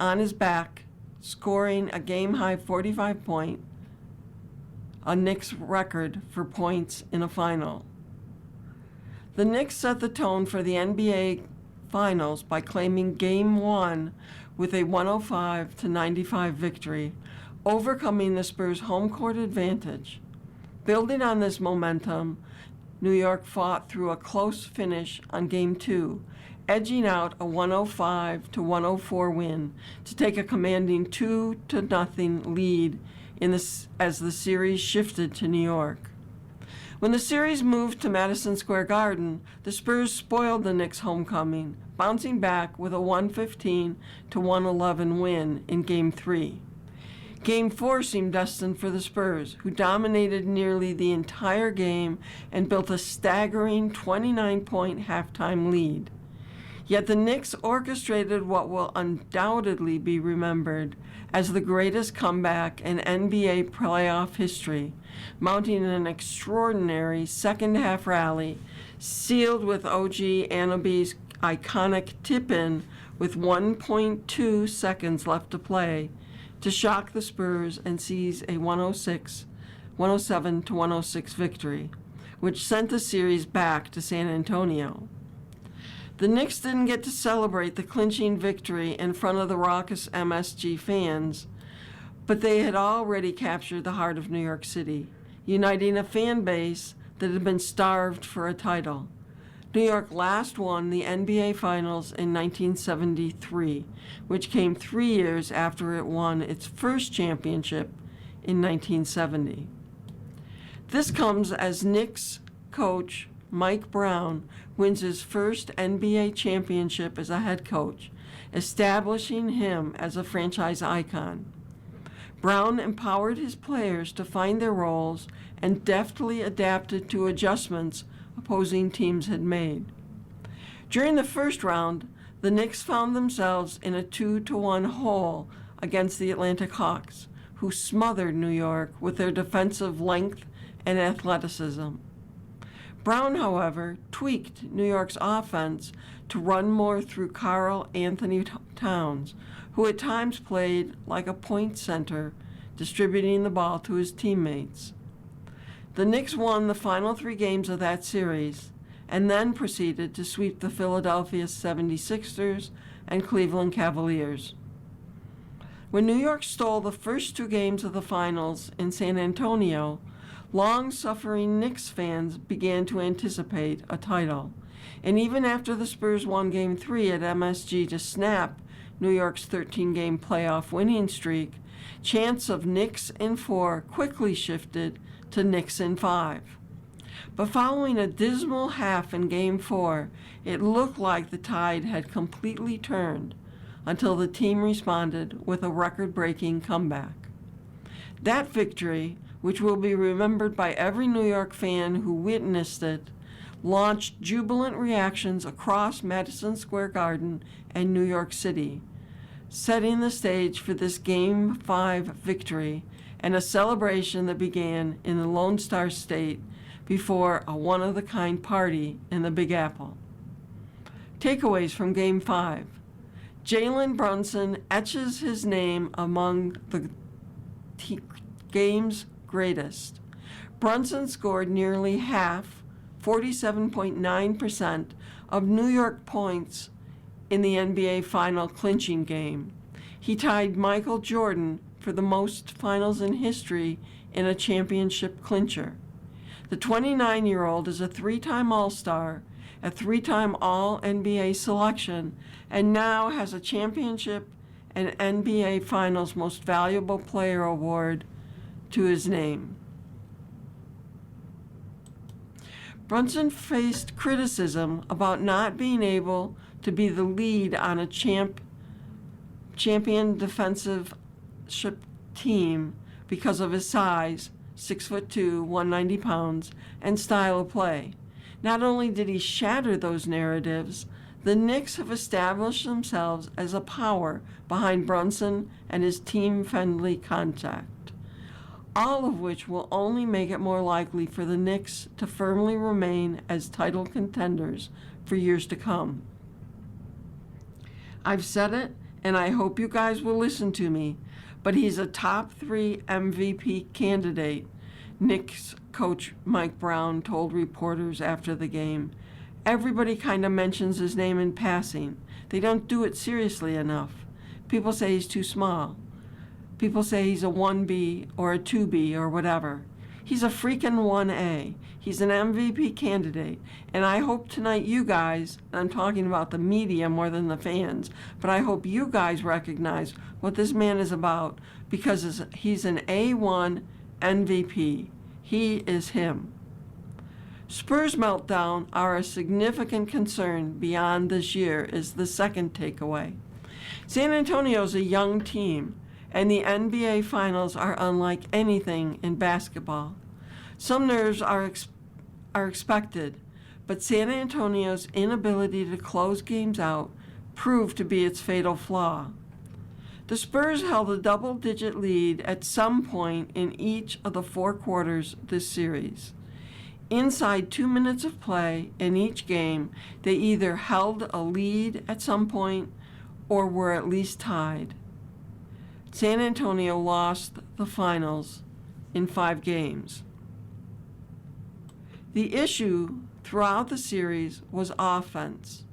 [SPEAKER 2] on his back, scoring a game-high 45 points, a Knicks record for points in a final. The Knicks set the tone for the NBA Finals by claiming Game 1 with a 105-95 victory, overcoming the Spurs' home court advantage. Building on this momentum, New York fought through a close finish on Game 2, edging out a 105-104 win to take a commanding 2-0 lead as the series shifted to New York. When the series moved to Madison Square Garden, the Spurs spoiled the Knicks' homecoming, bouncing back with a 115-111 win in Game 3. Game 4 seemed destined for the Spurs, who dominated nearly the entire game and built a staggering 29-point halftime lead. Yet the Knicks orchestrated what will undoubtedly be remembered as the greatest comeback in NBA playoff history, mounting an extraordinary second-half rally sealed with OG Anunoby's iconic tip-in with 1.2 seconds left to play to shock the Spurs and seize a 107-106 victory, which sent the series back to San Antonio. The Knicks didn't get to celebrate the clinching victory in front of the raucous MSG fans, But they had already captured the heart of New York City, uniting a fan base that had been starved for a title. New York last won the NBA Finals in 1973, which came 3 years after it won its first championship in 1970. This comes as Knicks coach Mike Brown wins his first NBA championship as a head coach, establishing him as a franchise icon. Brown empowered his players to find their roles and deftly adapted to adjustments opposing teams had made. During the first round, the Knicks found themselves in a 2-1 hole against the Atlanta Hawks, who smothered New York with their defensive length and athleticism. Brown, however, tweaked New York's offense to run more through Karl Anthony Towns, who at times played like a point center, distributing the ball to his teammates. The Knicks won the final 3 games of that series and then proceeded to sweep the Philadelphia 76ers and Cleveland Cavaliers. When New York stole the first 2 games of the finals in San Antonio, long-suffering Knicks fans began to anticipate a title. And even after the Spurs won Game 3 at MSG to snap New York's 13-game playoff winning streak, chants of Knicks in 4 quickly shifted to Knicks in 5. But following a dismal half in Game 4, it looked like the tide had completely turned until the team responded with a record-breaking comeback. That victory, which will be remembered by every New York fan who witnessed it, launched jubilant reactions across Madison Square Garden and New York City, setting the stage for this Game 5 victory and a celebration that began in the Lone Star State before a one-of-the-kind party in the Big Apple. Takeaways from Game 5. Jalen Brunson etches his name among the game's greatest. Brunson scored nearly half, 47.9%, of New York points in the NBA final clinching game. He tied Michael Jordan for the most finals in history in a championship clincher. The 29-year-old is a 3-time All-Star, a 3-time All-NBA selection, and now has a championship and NBA Finals Most Valuable Player award to his name. Brunson faced criticism about not being able to be the lead on a champion defensive team because of his size, 6'2", 190 pounds, and style of play. Not only did he shatter those narratives, the Knicks have established themselves as a power behind Brunson and his team-friendly contact, all of which will only make it more likely for the Knicks to firmly remain as title contenders for years to come. I've said it, and I hope you guys will listen to me, but he's a top 3 MVP candidate, Knicks coach Mike Brown told reporters after the game. Everybody kind of mentions his name in passing. They don't do it seriously enough. People say he's too small. People say he's a 1B or a 2B or whatever. He's a freaking 1A. He's an MVP candidate. And I hope tonight you guys, and I'm talking about the media more than the fans, but I hope you guys recognize what this man is about, because he's an A1 MVP. He is him. Spurs meltdown are a significant concern beyond this year is the second takeaway. San Antonio's a young team, and the NBA Finals are unlike anything in basketball. Some nerves are expected, but San Antonio's inability to close games out proved to be its fatal flaw. The Spurs held a double-digit lead at some point in each of the 4 quarters this series. Inside 2 minutes of play in each game, they either held a lead at some point or were at least tied. San Antonio lost the finals in 5 games. The issue throughout the series was offense.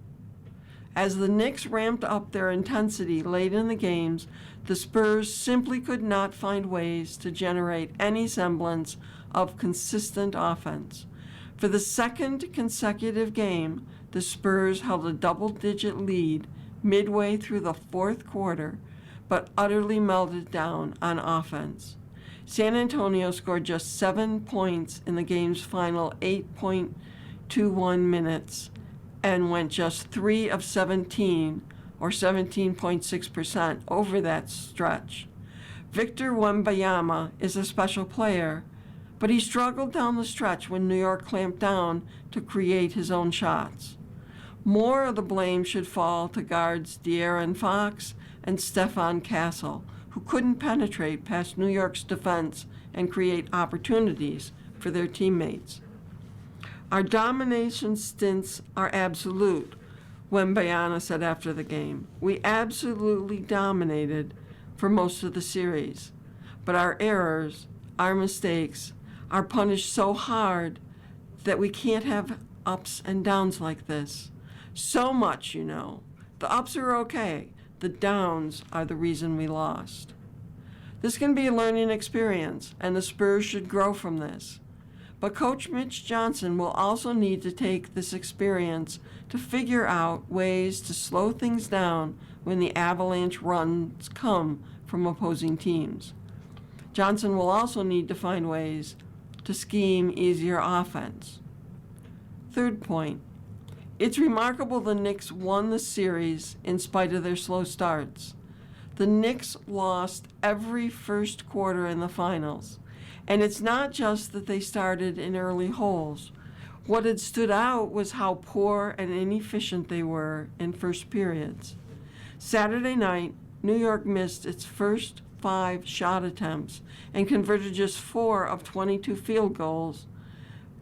[SPEAKER 2] As the Knicks ramped up their intensity late in the games, the Spurs simply could not find ways to generate any semblance of consistent offense. For the second consecutive game, the Spurs held a double-digit lead midway through the fourth quarter, but utterly melted down on offense. San Antonio scored just 7 points in the game's final 8.21 minutes and went just 3 of 17, or 17.6%, over that stretch. Victor Wembanyama is a special player, but he struggled down the stretch when New York clamped down to create his own shots. More of the blame should fall to guards De'Aaron Fox and Stephon Castle, who couldn't penetrate past New York's defense and create opportunities for their teammates. Our domination stints are absolute, Wembanyama said after the game. We absolutely dominated for most of the series, but our errors, our mistakes, are punished so hard that we can't have ups and downs like this. So much, you know. The ups are okay. The downs are the reason we lost. This can be a learning experience, and the Spurs should grow from this. But Coach Mitch Johnson will also need to take this experience to figure out ways to slow things down when the avalanche runs come from opposing teams. Johnson will also need to find ways to scheme easier offense. Third point, it's remarkable the Knicks won the series in spite of their slow starts. The Knicks lost every first quarter in the finals. And it's not just that they started in early holes. What had stood out was how poor and inefficient they were in first periods. Saturday night, New York missed its first 5 shot attempts and converted just 4 of 22 field goals,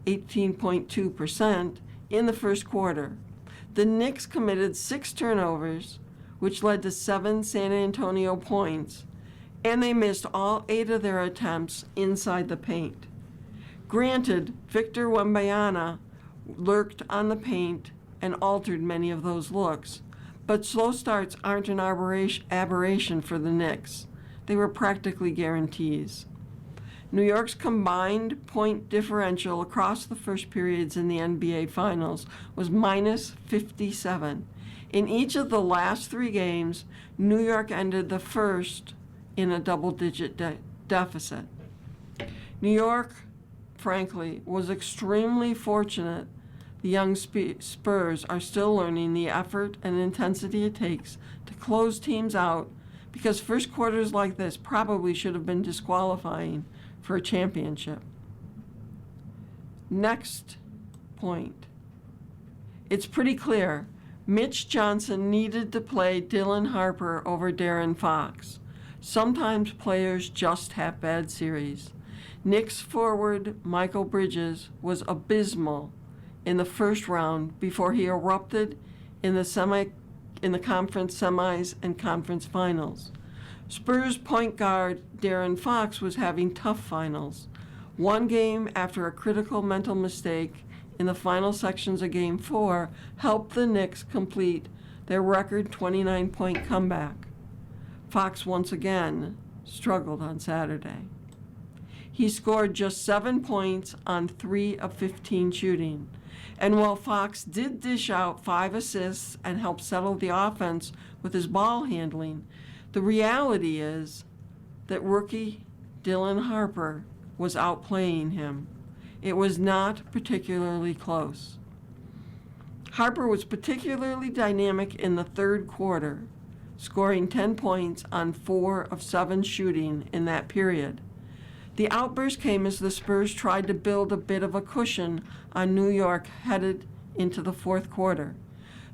[SPEAKER 2] 18.2%, in the first quarter. The Knicks committed 6 turnovers, which led to 7 San Antonio points, and they missed all 8 of their attempts inside the paint. Granted, Victor Wembanyama lurked on the paint and altered many of those looks, but slow starts aren't an aberration for the Knicks. They were practically guarantees. New York's combined point differential across the first periods in the NBA Finals was minus 57. In each of the last 3 games, New York ended the first in a double-digit deficit. New York, frankly, was extremely fortunate. The young Spurs are still learning the effort and intensity it takes to close teams out, because first quarters like this probably should have been disqualifying for a championship. Next point. It's pretty clear Mitch Johnson needed to play Dylan Harper over De'Aaron Fox. Sometimes players just have bad series. Knicks forward Michael Bridges was abysmal in the first round before he erupted in the conference semis and conference finals. Spurs point guard De'Aaron Fox was having tough finals. One game after a critical mental mistake in the final sections of Game 4 helped the Knicks complete their record 29-point comeback. Fox once again struggled on Saturday. He scored just 7 points on 3 of 15 shooting. And while Fox did dish out 5 assists and help settle the offense with his ball handling, the reality is that rookie Dylan Harper was outplaying him. It was not particularly close. Harper was particularly dynamic in the third quarter, scoring 10 points on 4 of 7 shooting in that period. The outburst came as the Spurs tried to build a bit of a cushion on New York headed into the fourth quarter.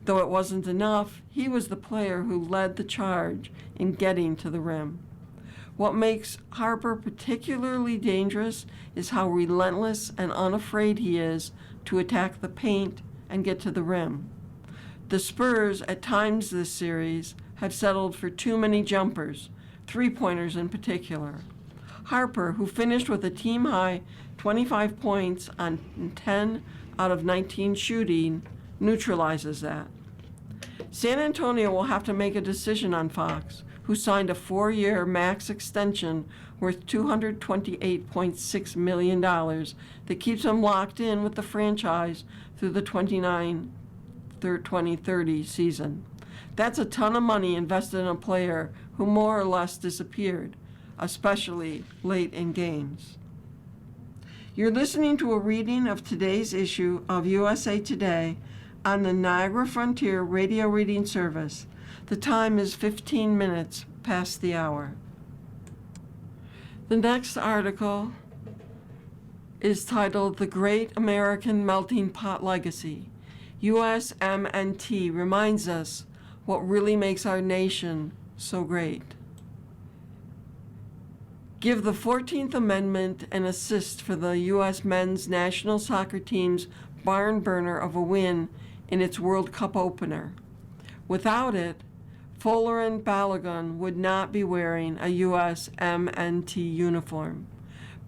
[SPEAKER 2] Though it wasn't enough, he was the player who led the charge in getting to the rim. What makes Harper particularly dangerous is how relentless and unafraid he is to attack the paint and get to the rim. The Spurs, at times this series, have settled for too many jumpers, 3-pointers in particular. Harper, who finished with a team-high 25 points on 10 out of 19 shooting, neutralizes that. San Antonio will have to make a decision on Fox, who signed a 4-year max extension worth $228.6 million that keeps him locked in with the franchise through the 2030 season. That's a ton of money invested in a player who more or less disappeared, especially late in games. You're listening to a reading of today's issue of USA Today on the Niagara Frontier Radio Reading Service. The time is 15 minutes past the hour. The next article is titled The Great American Melting Pot Legacy. USMNT reminds us what really makes our nation so great. Give the 14th Amendment an assist for the U.S. men's national soccer team's barn burner of a win in its World Cup opener. Without it, Folarin Balogun would not be wearing a USMNT uniform.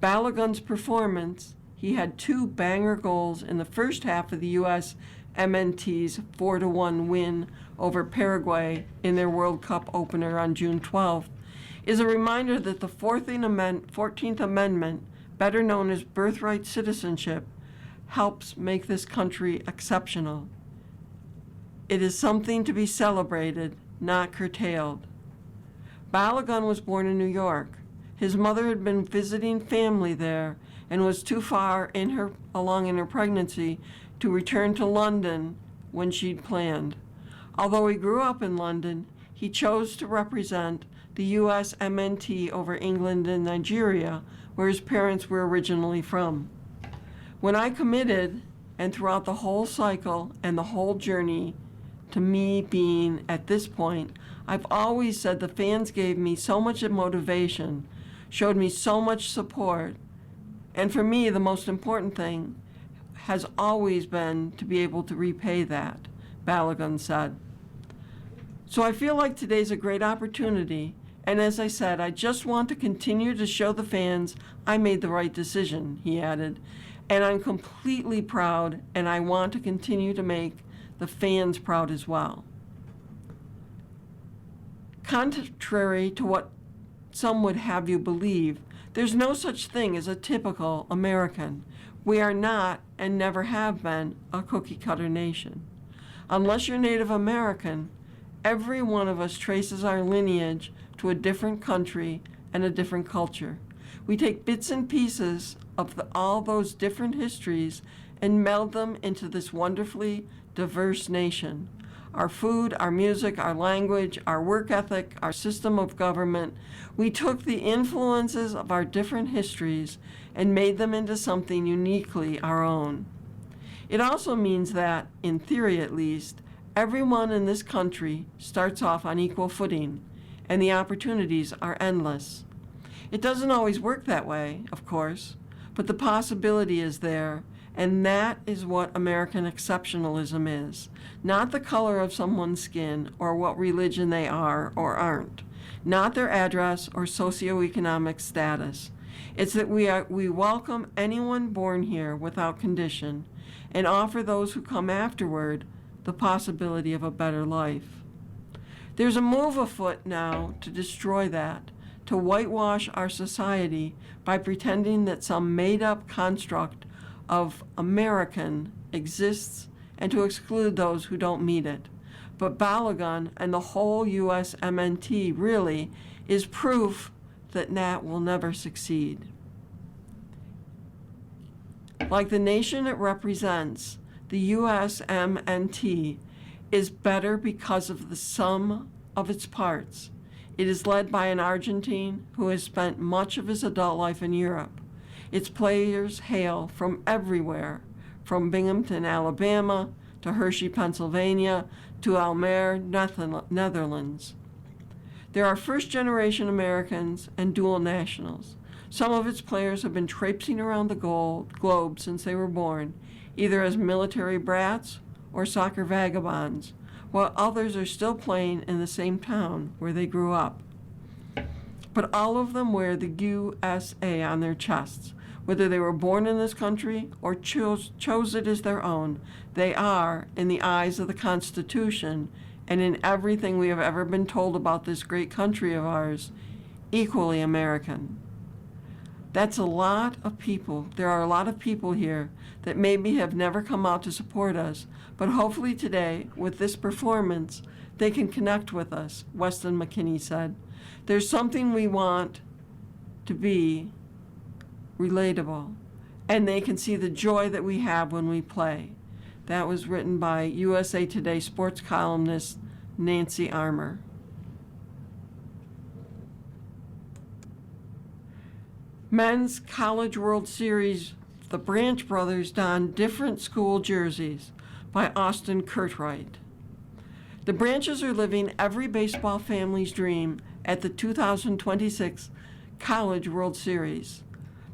[SPEAKER 2] Balogun's performance, he had 2 banger goals in the first half of the USMNT's 4-1 win over Paraguay in their World Cup opener on June 12th, is a reminder that the 14th Amendment, better known as birthright citizenship, helps make this country exceptional. It is something to be celebrated, not curtailed. Balogun was born in New York. His mother had been visiting family there and was too far along in her pregnancy to return to London when she'd planned. Although he grew up in London, he chose to represent the USMNT over England and Nigeria, where his parents were originally from. When I committed, and throughout the whole cycle and the whole journey to me being at this point, I've always said the fans gave me so much motivation, showed me so much support, and for me the most important thing has always been to be able to repay that, Balogun said. So I feel like today's a great opportunity, and as I said, I just want to continue to show the fans I made the right decision, he added, and I'm completely proud, and I want to continue to make the fans proud as well. Contrary to what some would have you believe, there's no such thing as a typical American. We are not, and never have been, a cookie-cutter nation. Unless you're Native American, every one of us traces our lineage to a different country and a different culture. We take bits and pieces of all those different histories and meld them into this wonderfully diverse nation. Our food, our music, our language, our work ethic, our system of government, we took the influences of our different histories and made them into something uniquely our own. It also means that, in theory at least, everyone in this country starts off on equal footing, and the opportunities are endless. It doesn't always work that way, of course, but the possibility is there, and that is what American exceptionalism is. Not the color of someone's skin or what religion they are or aren't. Not their address or socioeconomic status. It's that we welcome anyone born here without condition and offer those who come afterward the possibility of a better life. There's a move afoot now to destroy that, to whitewash our society by pretending that some made-up construct of American exists and to exclude those who don't meet it. But Balogun and the whole USMNT really is proof that that will never succeed. Like the nation it represents, the USMNT is better because of the sum of its parts. It is led by an Argentine who has spent much of his adult life in Europe. Its players hail from everywhere, from Binghamton, Alabama, to Hershey, Pennsylvania, to Almere, Netherlands. There are first-generation Americans and dual nationals. Some of its players have been traipsing around the globe since they were born, either as military brats or soccer vagabonds, while others are still playing in the same town where they grew up. But all of them wear the USA on their chests. Whether they were born in this country or chose it as their own, they are, in the eyes of the Constitution, and in everything we have ever been told about this great country of ours, equally American. That's a lot of people. There are a lot of people here that maybe have never come out to support us, but hopefully today, with this performance, they can connect with us, Weston McKinney said. There's something we want to be relatable, and they can see the joy that we have when we play. That was written by USA Today sports columnist Nancy Armour. Men's College World Series, the Branch brothers don different school jerseys, by Austin Curtright. The Branches are living every baseball family's dream at the 2026 College World Series.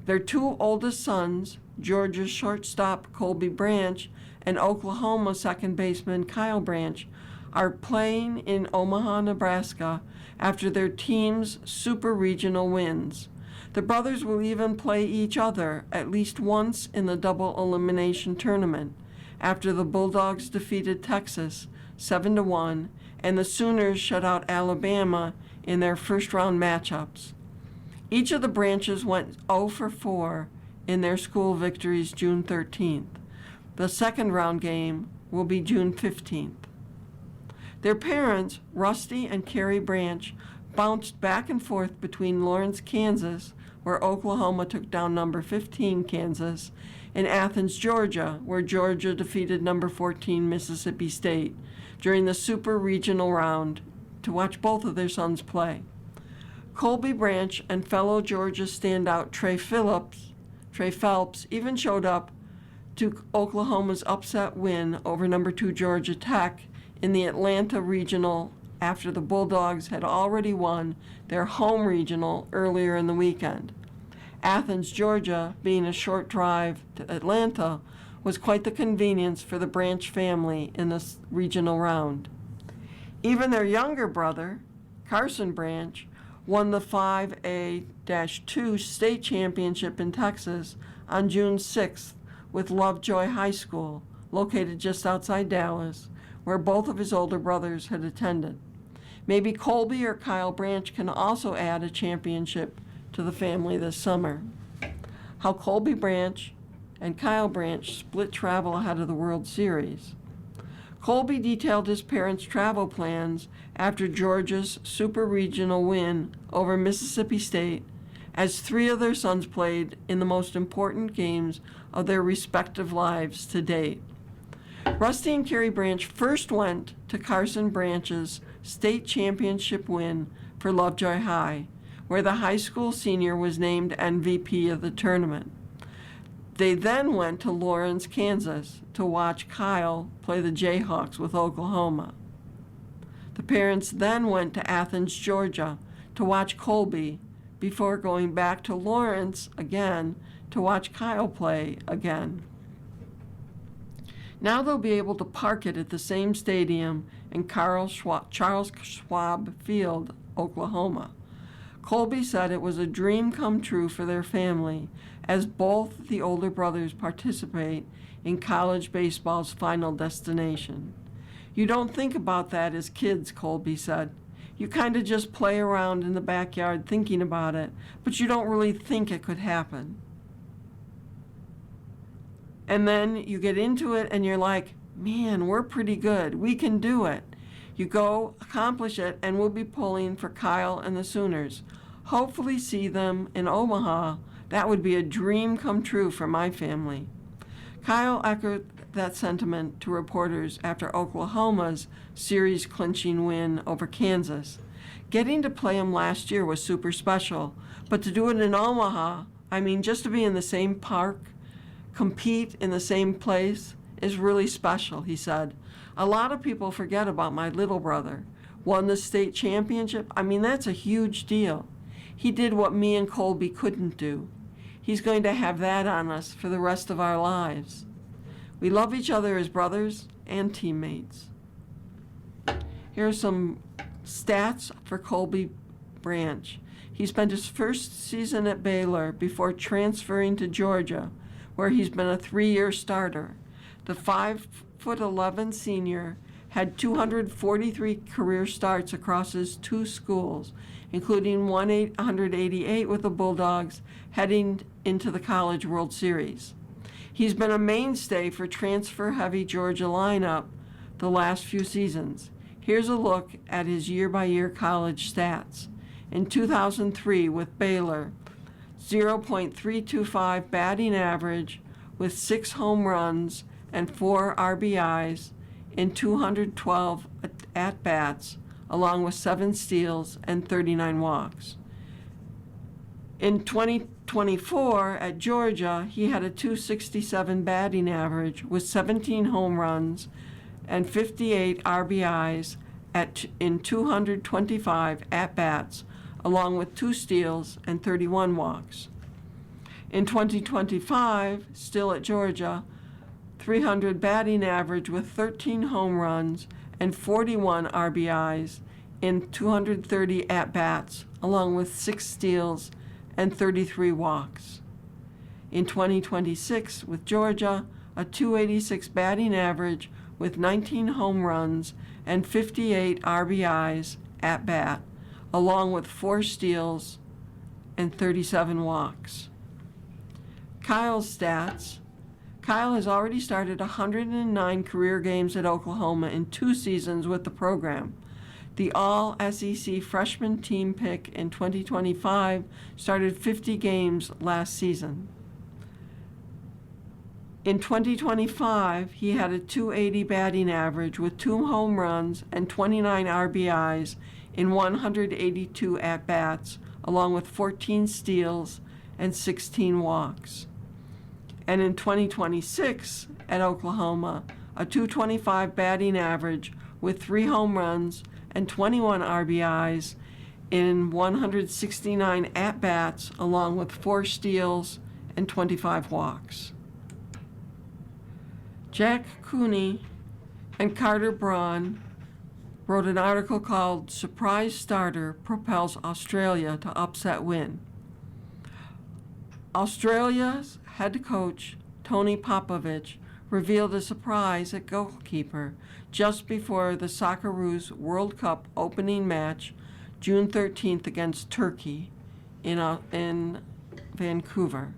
[SPEAKER 2] Their two oldest sons, Georgia's shortstop Colby Branch and Oklahoma second baseman Kyle Branch, are playing in Omaha, Nebraska after their team's super regional wins. The brothers will even play each other at least once in the double elimination tournament after the Bulldogs defeated Texas 7-1 and the Sooners shut out Alabama in their first round matchups. Each of the Branches went 0 for 4 in their school victories June 13th. The second round game will be June 15th. Their parents, Rusty and Carrie Branch, bounced back and forth between Lawrence, Kansas, where Oklahoma took down number 15 Kansas, and Athens, Georgia, where Georgia defeated number 14 Mississippi State during the super regional round to watch both of their sons play. Colby Branch and fellow Georgia standout Trey Phelps even showed up to Oklahoma's upset win over number 2 Georgia Tech in the Atlanta regional after the Bulldogs had already won their home regional earlier in the weekend. Athens, Georgia, being a short drive to Atlanta, was quite the convenience for the Branch family in this regional round. Even their younger brother, Carson Branch, won the 5A-2 state championship in Texas on June 6th with Lovejoy High School, located just outside Dallas, where both of his older brothers had attended. Maybe Colby or Kyle Branch can also add a championship to the family this summer. How Colby Branch and Kyle Branch split travel ahead of the World Series. Colby detailed his parents' travel plans after Georgia's super regional win over Mississippi State, as 3 of their sons played in the most important games of their respective lives to date. Rusty and Carrie Branch first went to Carson Branch's state championship win for Lovejoy High, where the high school senior was named MVP of the tournament. They then went to Lawrence, Kansas to watch Kyle play the Jayhawks with Oklahoma. The parents then went to Athens, Georgia to watch Colby before going back to Lawrence again to watch Kyle play again. Now they'll be able to park it at the same stadium in Charles Schwab Field, Oklahoma. Colby said it was a dream come true for their family, as both the older brothers participate in college baseball's final destination. You don't think about that as kids, Colby said. You kind of just play around in the backyard thinking about it, but you don't really think it could happen. And then you get into it and you're like, man, we're pretty good. We can do it. You go accomplish it, and we'll be pulling for Kyle and the Sooners. Hopefully see them in Omaha. That would be a dream come true for my family. Kyle echoed that sentiment to reporters after Oklahoma's series-clinching win over Kansas. Getting to play them last year was super special, but to do it in Omaha, just to be in the same park, compete in the same place, is really special, he said. A lot of people forget about my little brother. Won the state championship. That's a huge deal. He did what me and Colby couldn't do. He's going to have that on us for the rest of our lives. We love each other as brothers and teammates. Here are some stats for Colby Branch. He spent his first season at Baylor before transferring to Georgia, where he's been a 3-year starter. The 5'11" senior had 243 career starts across his 2 schools, including 188 with the Bulldogs heading into the College World Series. He's been a mainstay for transfer-heavy Georgia lineup the last few seasons. Here's a look at his year-by-year college stats. In 2003 with Baylor, 0.325 batting average with 6 home runs and 4 RBIs in 212 at-bats, along with 7 steals and 39 walks. In 2024 at Georgia, he had a .267 batting average with 17 home runs and 58 RBIs in 225 at-bats, along with 2 steals and 31 walks. In 2025, still at Georgia, 300 batting average with 13 home runs and 41 RBIs in 230 at-bats, along with 6 steals and 33 walks. In 2026 with Georgia, a .286 batting average with 19 home runs and 58 RBIs at bat, along with 4 steals and 37 walks. Kyle's stats. Kyle has already started 109 career games at Oklahoma in 2 seasons with the program. The All-SEC freshman team pick in 2025 started 50 games last season. In 2025, he had a .280 batting average with 2 home runs and 29 RBIs in 182 at-bats, along with 14 steals and 16 walks. And in 2026 at Oklahoma, a .225 batting average with 3 home runs and 21 RBIs in 169 at-bats, along with 4 steals and 25 walks. Jack Cooney and Carter Braun wrote an article called "Surprise Starter Propels Australia to Upset Win." Australia's head coach, Tony Popovich, revealed a surprise at goalkeeper just before the Socceroos World Cup opening match, June 13th against Turkey in Vancouver.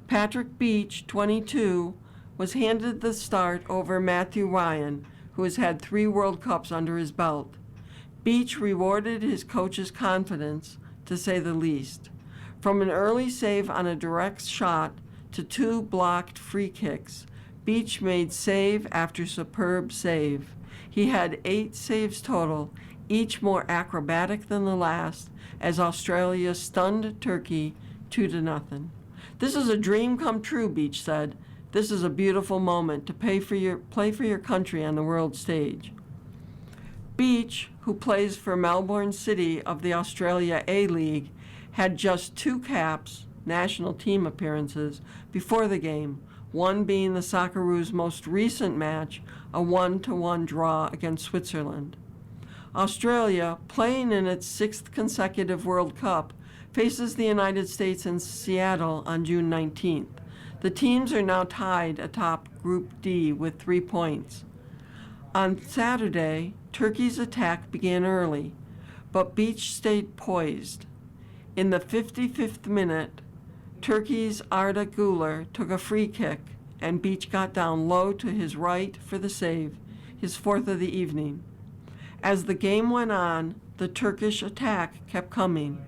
[SPEAKER 2] Patrick Beach, 22, was handed the start over Matthew Ryan, who has had 3 World Cups under his belt. Beach rewarded his coach's confidence, to say the least. From an early save on a direct shot to 2 blocked free kicks, Beach made save after superb save. He had 8 saves total, each more acrobatic than the last, as Australia stunned Turkey 2-0. "This is a dream come true," Beach said. "This is a beautiful moment to play for your country on the world stage." Beach, who plays for Melbourne City of the Australia A-League, had just 2 caps, national team appearances, before the game, one being the Socceroos' most recent match, a 1-1 draw against Switzerland. Australia, playing in its 6th consecutive World Cup, faces the United States in Seattle on June 19th. The teams are now tied atop Group D with 3 points. On Saturday, Turkey's attack began early, but Beach stayed poised. In the 55th minute, Turkey's Arda Güler took a free kick, and Beach got down low to his right for the save, his 4th of the evening. As the game went on, the Turkish attack kept coming.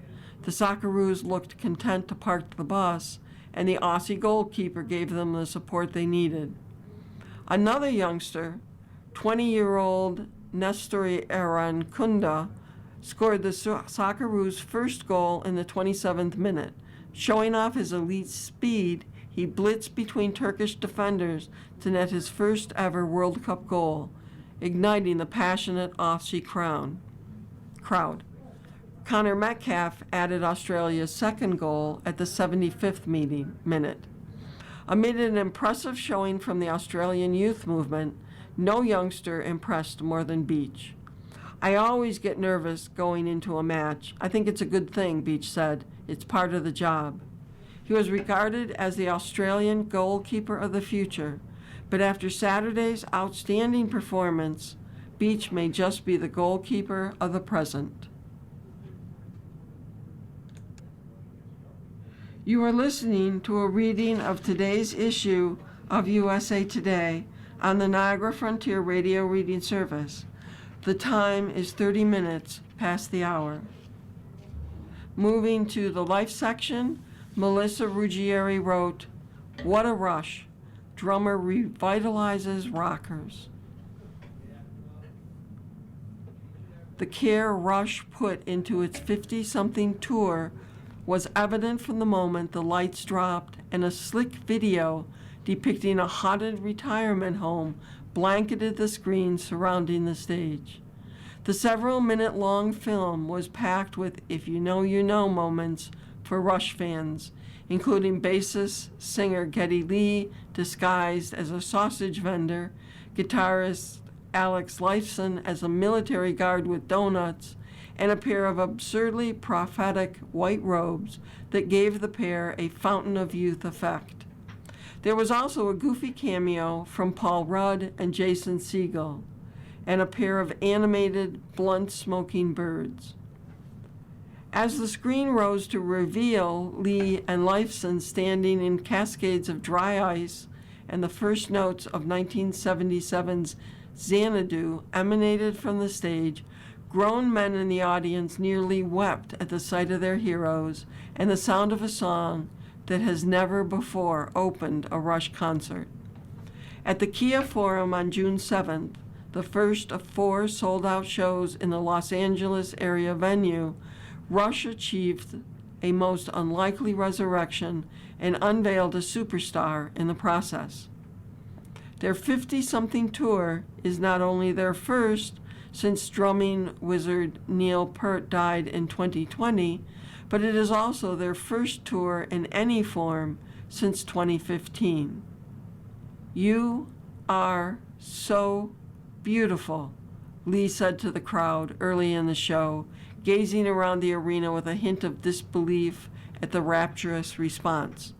[SPEAKER 2] The Socceroos looked content to park the bus, and the Aussie goalkeeper gave them the support they needed. Another youngster, 20-year-old Nestori Erankunda, scored the Socceroos' first goal in the 27th minute. Showing off his elite speed, he blitzed between Turkish defenders to net his first ever World Cup goal, igniting the passionate Aussie crowd. Connor Metcalf added Australia's second goal at the 75th minute. Amid an impressive showing from the Australian youth movement, no youngster impressed more than Beach. "I always get nervous going into a match. I think it's a good thing," Beach said. "It's part of the job." He was regarded as the Australian goalkeeper of the future. But after Saturday's outstanding performance, Beach may just be the goalkeeper of the present. You are listening to a reading of today's issue of USA Today on the Niagara Frontier Radio Reading Service. The time is 30 minutes past the hour. Moving to the Life section, Melissa Ruggieri wrote, "What a rush. Drummer revitalizes rockers." The care Rush put into its 50-something tour was evident from the moment the lights dropped and a slick video depicting a haunted retirement home blanketed the screen surrounding the stage. The several-minute-long film was packed with if you know moments for Rush fans, including bassist singer Geddy Lee disguised as a sausage vendor, guitarist Alex Lifeson as a military guard with donuts, and a pair of absurdly prophetic white robes that gave the pair a fountain of youth effect. There was also a goofy cameo from Paul Rudd and Jason Segel, and a pair of animated, blunt-smoking birds. As the screen rose to reveal Lee and Lifeson standing in cascades of dry ice, and the first notes of 1977's Xanadu emanated from the stage, grown men in the audience nearly wept at the sight of their heroes and the sound of a song that has never before opened a Rush concert. At the Kia Forum on June 7th, the first of 4 sold-out shows in the Los Angeles area venue, Rush achieved a most unlikely resurrection and unveiled a superstar in the process. Their 50-something tour is not only their first since drumming wizard Neil Peart died in 2020, but it is also their first tour in any form since 2015. "You are so beautiful," Lee said to the crowd early in the show, gazing around the arena with a hint of disbelief at the rapturous response.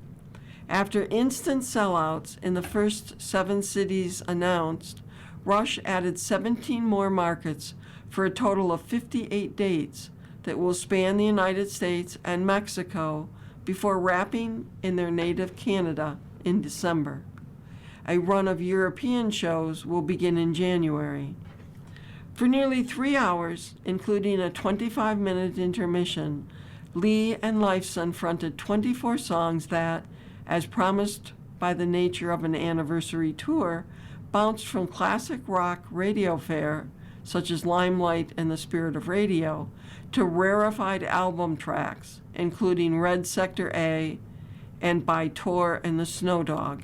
[SPEAKER 2] After instant sellouts in the first 7 cities announced, Rush added 17 more markets for a total of 58 dates that will span the United States and Mexico before wrapping in their native Canada in December. A run of European shows will begin in January. For nearly 3 hours, including a 25-minute intermission, Lee and Lifeson fronted 24 songs that, as promised by the nature of an anniversary tour, bounced from classic rock radio fare, such as Limelight and The Spirit of Radio, to rarefied album tracks, including Red Sector A and By Tor and the Snow Dog.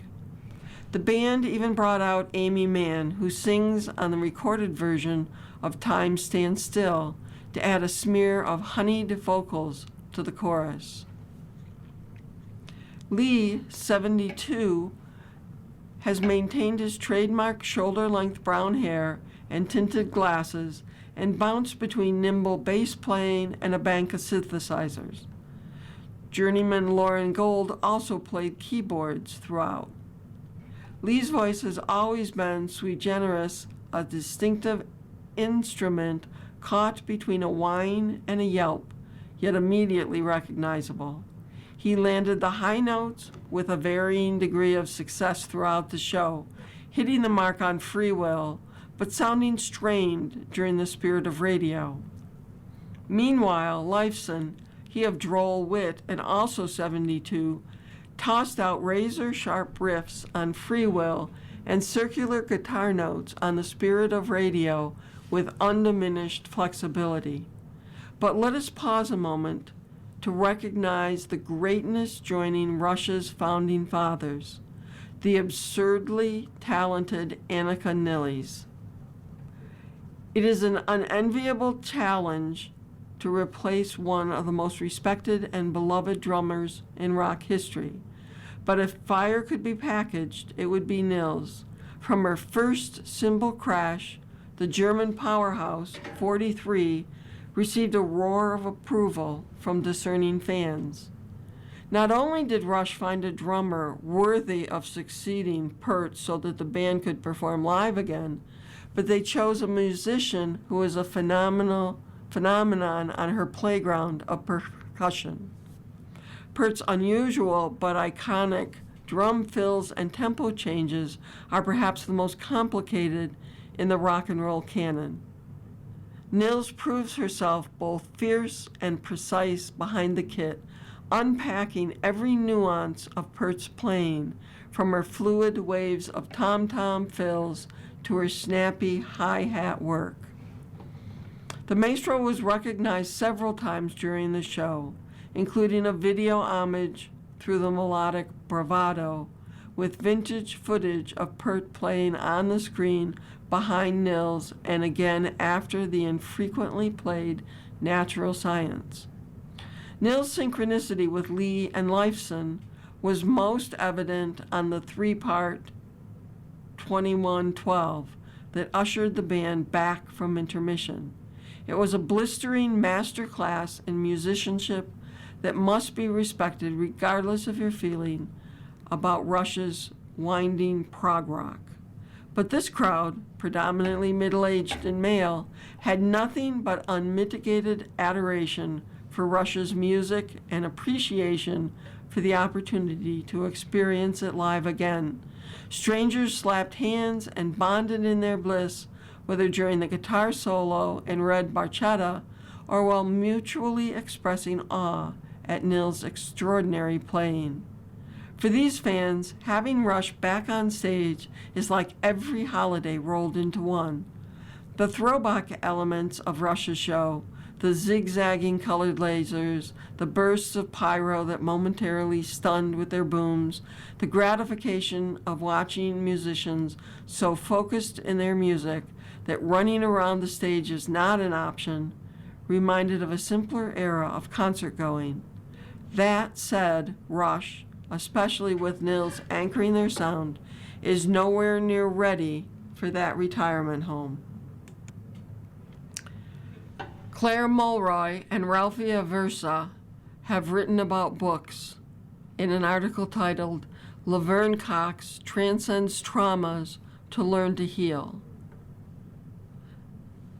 [SPEAKER 2] The band even brought out Amy Mann, who sings on the recorded version of Time Stands Still, to add a smear of honeyed vocals to the chorus. Lee, 72, has maintained his trademark shoulder-length brown hair and tinted glasses and bounced between nimble bass playing and a bank of synthesizers. Journeyman Lauren Gold also played keyboards throughout. Lee's voice has always been sui generis, a distinctive instrument caught between a whine and a yelp, yet immediately recognizable. He landed the high notes with a varying degree of success throughout the show, hitting the mark on Free Will, but sounding strained during The Spirit of Radio. Meanwhile, Lifeson, he of droll wit and also 72, tossed out razor-sharp riffs on Free Will and circular guitar notes on The Spirit of Radio with undiminished flexibility. But let us pause a moment to recognize the greatness joining Rush's founding fathers, the absurdly talented Annika Nilles. It is an unenviable challenge to replace one of the most respected and beloved drummers in rock history. But if fire could be packaged, it would be Nilles. From her first cymbal crash, the German powerhouse, 43, received a roar of approval from discerning fans. Not only did Rush find a drummer worthy of succeeding Peart so that the band could perform live again, but they chose a musician who was a phenomenon on her playground of percussion. Peart's unusual but iconic drum fills and tempo changes are perhaps the most complicated in the rock and roll canon. Nils proves herself both fierce and precise behind the kit, unpacking every nuance of Peart's playing, from her fluid waves of tom-tom fills to her snappy hi-hat work. The maestro was recognized several times during the show, including a video homage through the melodic bravado, with vintage footage of Peart playing on the screen behind Nils and again after the infrequently played Natural Science. Nils' synchronicity with Lee and Lifeson was most evident on the three-part 2112 that ushered the band back from intermission. It was a blistering masterclass in musicianship that must be respected regardless of your feeling about Rush's winding prog rock. But this crowd, predominantly middle-aged and male, had nothing but unmitigated adoration for Rush's music and appreciation for the opportunity to experience it live again. Strangers slapped hands and bonded in their bliss, whether during the guitar solo in Red Barchetta or while mutually expressing awe at Nils' extraordinary playing. For these fans, having Rush back on stage is like every holiday rolled into one. The throwback elements of Rush's show, the zigzagging colored lasers, the bursts of pyro that momentarily stunned with their booms, the gratification of watching musicians so focused in their music that running around the stage is not an option, reminded of a simpler era of concert going. That said, Rush, especially with Nils anchoring their sound, is nowhere near ready for that retirement home. Claire Mulroy and Ralphie Aversa have written about books in an article titled Laverne Cox Transcends Traumas to Learn to Heal.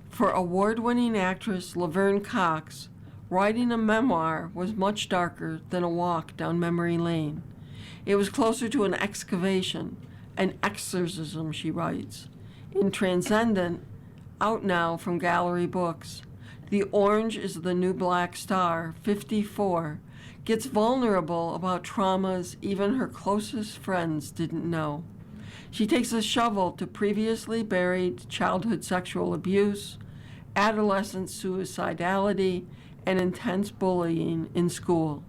[SPEAKER 2] For award-winning actress Laverne Cox, writing a memoir was much darker than a walk down memory lane. It was closer to an excavation, an exorcism, she writes. In Transcendent, out now from Gallery Books, The Orange is the New Black Star, 54, gets vulnerable about traumas even her closest friends didn't know. She takes a shovel to previously buried childhood sexual abuse, adolescent suicidality, and intense bullying in school.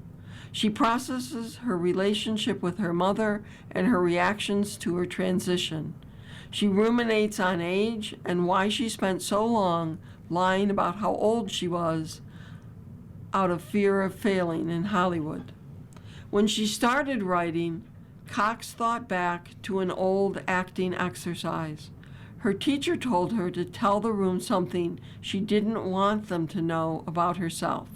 [SPEAKER 2] She processes her relationship with her mother and her reactions to her transition. She ruminates on age and why she spent so long lying about how old she was out of fear of failing in Hollywood. When she started writing, Cox thought back to an old acting exercise. Her teacher told her to tell the room something she didn't want them to know about herself.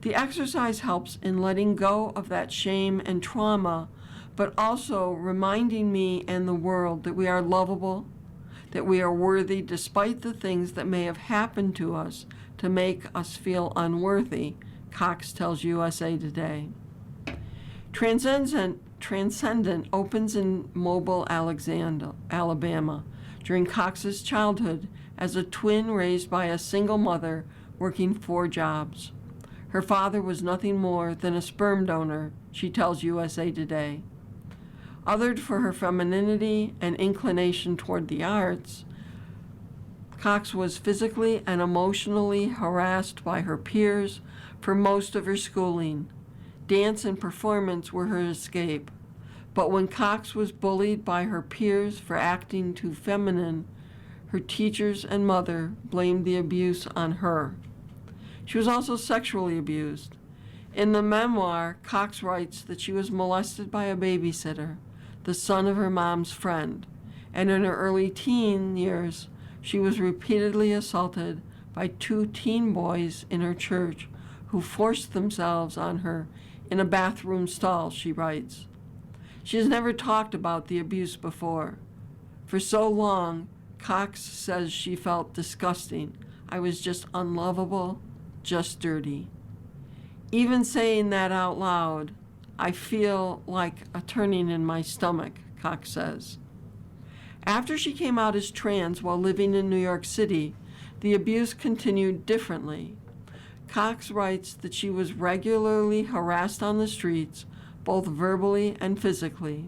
[SPEAKER 2] The exercise helps in letting go of that shame and trauma, but also reminding me and the world that we are lovable, that we are worthy despite the things that may have happened to us to make us feel unworthy, Cox tells USA Today. Transcendent opens in Mobile, Alabama, during Cox's childhood as a twin raised by a single mother working 4 jobs. Her father was nothing more than a sperm donor, she tells USA Today. Othered for her femininity and inclination toward the arts, Cox was physically and emotionally harassed by her peers for most of her schooling. Dance and performance were her escape. But when Cox was bullied by her peers for acting too feminine, her teachers and mother blamed the abuse on her. She was also sexually abused. In the memoir, Cox writes that she was molested by a babysitter, the son of her mom's friend, and in her early teen years, she was repeatedly assaulted by 2 teen boys in her church who forced themselves on her in a bathroom stall, she writes. She has never talked about the abuse before. For so long, Cox says she felt disgusting. I was just unlovable, just dirty. Even saying that out loud, I feel like a turning in my stomach, Cox says. After she came out as trans while living in New York City, the abuse continued differently. Cox writes that she was regularly harassed on the streets, both verbally and physically.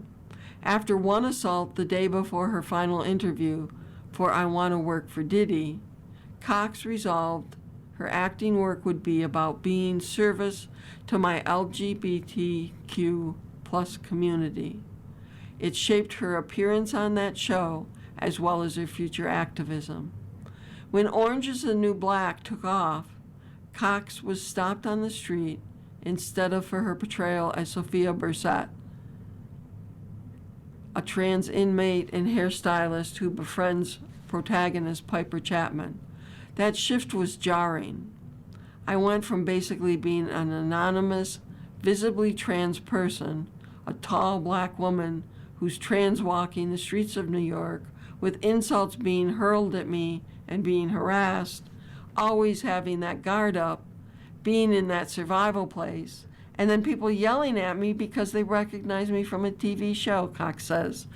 [SPEAKER 2] After one assault the day before her final interview for I Want to Work for Diddy, Cox resolved her acting work would be about being service to my LGBTQ plus community. It shaped her appearance on that show as well as her future activism. When Orange is the New Black took off, Cox was stopped on the street instead of for her portrayal as Sophia Bursette, a trans inmate and hairstylist who befriends protagonist Piper Chapman. That shift was jarring. I went from basically being an anonymous, visibly trans person, a tall black woman who's trans walking the streets of New York, with insults being hurled at me and being harassed, always having that guard up, being in that survival place, and then people yelling at me because they recognize me from a TV show, Cox says.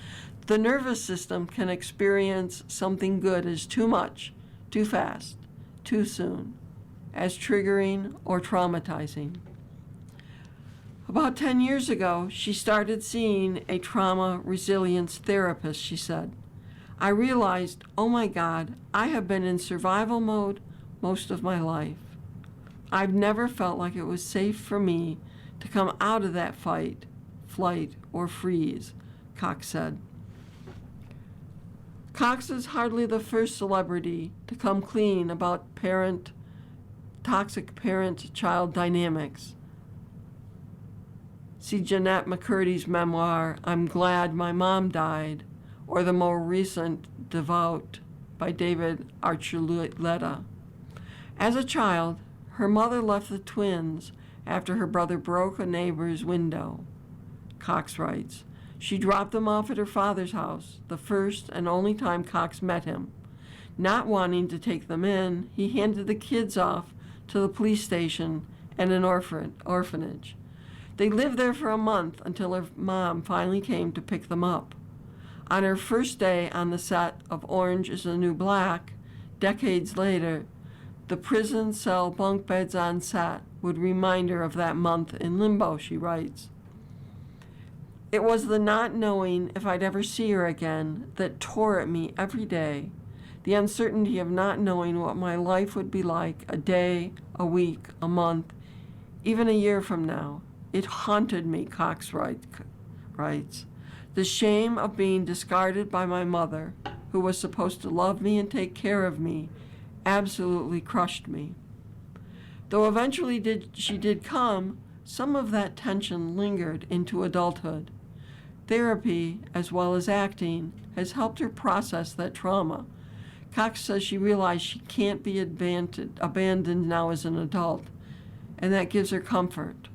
[SPEAKER 2] The nervous system can experience something good as too much, too fast, too soon, as triggering or traumatizing. About 10 years ago, she started seeing a trauma resilience therapist, she said. I realized, oh my God, I have been in survival mode most of my life. I've never felt like it was safe for me to come out of that fight, flight, or freeze, Cox said. Cox is hardly the first celebrity to come clean about toxic parent-child dynamics. See Jeanette McCurdy's memoir, I'm Glad My Mom Died, or the more recent Devout by David Archuleta. As a child, her mother left the twins after her brother broke a neighbor's window. Cox writes, she dropped them off at her father's house, the first and only time Cox met him. Not wanting to take them in, he handed the kids off to the police station and an orphanage. They lived there for a month until her mom finally came to pick them up. On her first day on the set of Orange is the New Black, decades later, the prison cell bunk beds on set would remind her of that month in limbo, she writes. It was the not knowing if I'd ever see her again that tore at me every day, the uncertainty of not knowing what my life would be like a day, a week, a month, even a year from now. It haunted me, Cox writes. The shame of being discarded by my mother, who was supposed to love me and take care of me, absolutely crushed me. Though eventually she did come, some of that tension lingered into adulthood. Therapy, as well as acting, has helped her process that trauma. Cox says she realized she can't be abandoned now as an adult, and that gives her comfort.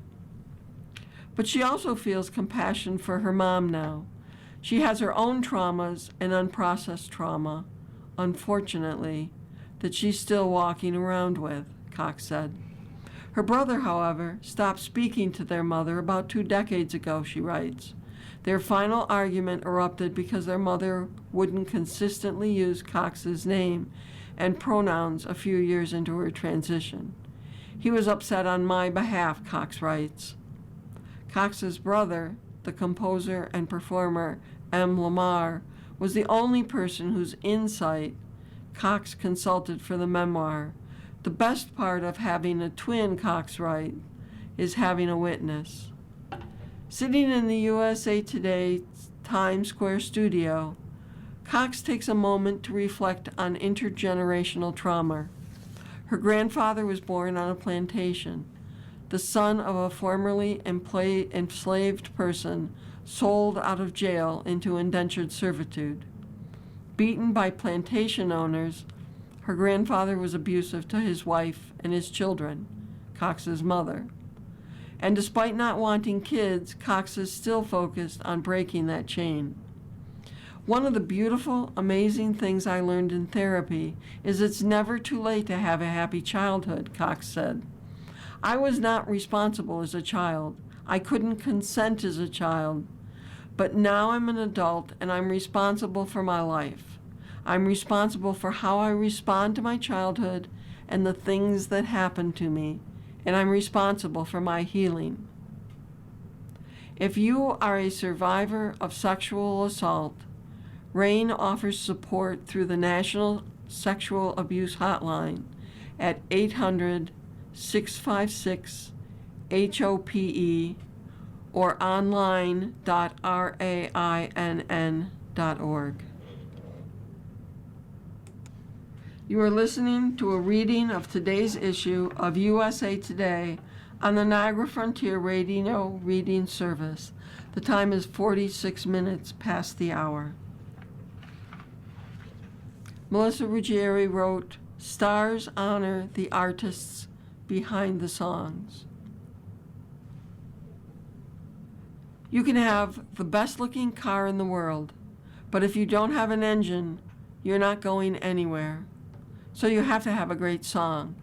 [SPEAKER 2] But she also feels compassion for her mom now. She has her own traumas and unprocessed trauma, unfortunately, that she's still walking around with, Cox said. Her brother, however, stopped speaking to their mother about 2 decades ago, she writes. Their final argument erupted because their mother wouldn't consistently use Cox's name and pronouns a few years into her transition. He was upset on my behalf, Cox writes. Cox's brother, the composer and performer M. Lamar, was the only person whose insight Cox consulted for the memoir. The best part of having a twin, Cox writes, is having a witness. Sitting in the USA Today Times Square studio, Cox takes a moment to reflect on intergenerational trauma. Her grandfather was born on a plantation, the son of a formerly enslaved person sold out of jail into indentured servitude. Beaten by plantation owners, her grandfather was abusive to his wife and his children, Cox's mother. And despite not wanting kids, Cox is still focused on breaking that chain. One of the beautiful, amazing things I learned in therapy is it's never too late to have a happy childhood, Cox said. I was not responsible as a child. I couldn't consent as a child. But now I'm an adult and I'm responsible for my life. I'm responsible for how I respond to my childhood and the things that happen to me. And I'm responsible for my healing. If you are a survivor of sexual assault, RAINN offers support through the National Sexual Abuse Hotline at 800-656-HOPE or online.rainn.org. You are listening to a reading of today's issue of USA Today on the Niagara Frontier Radio Reading Service. The time is 46 minutes past the hour. Melissa Ruggieri wrote, "Stars honor the artists behind the songs." You can have the best looking car in the world, but if you don't have an engine, you're not going anywhere. So you have to have a great song.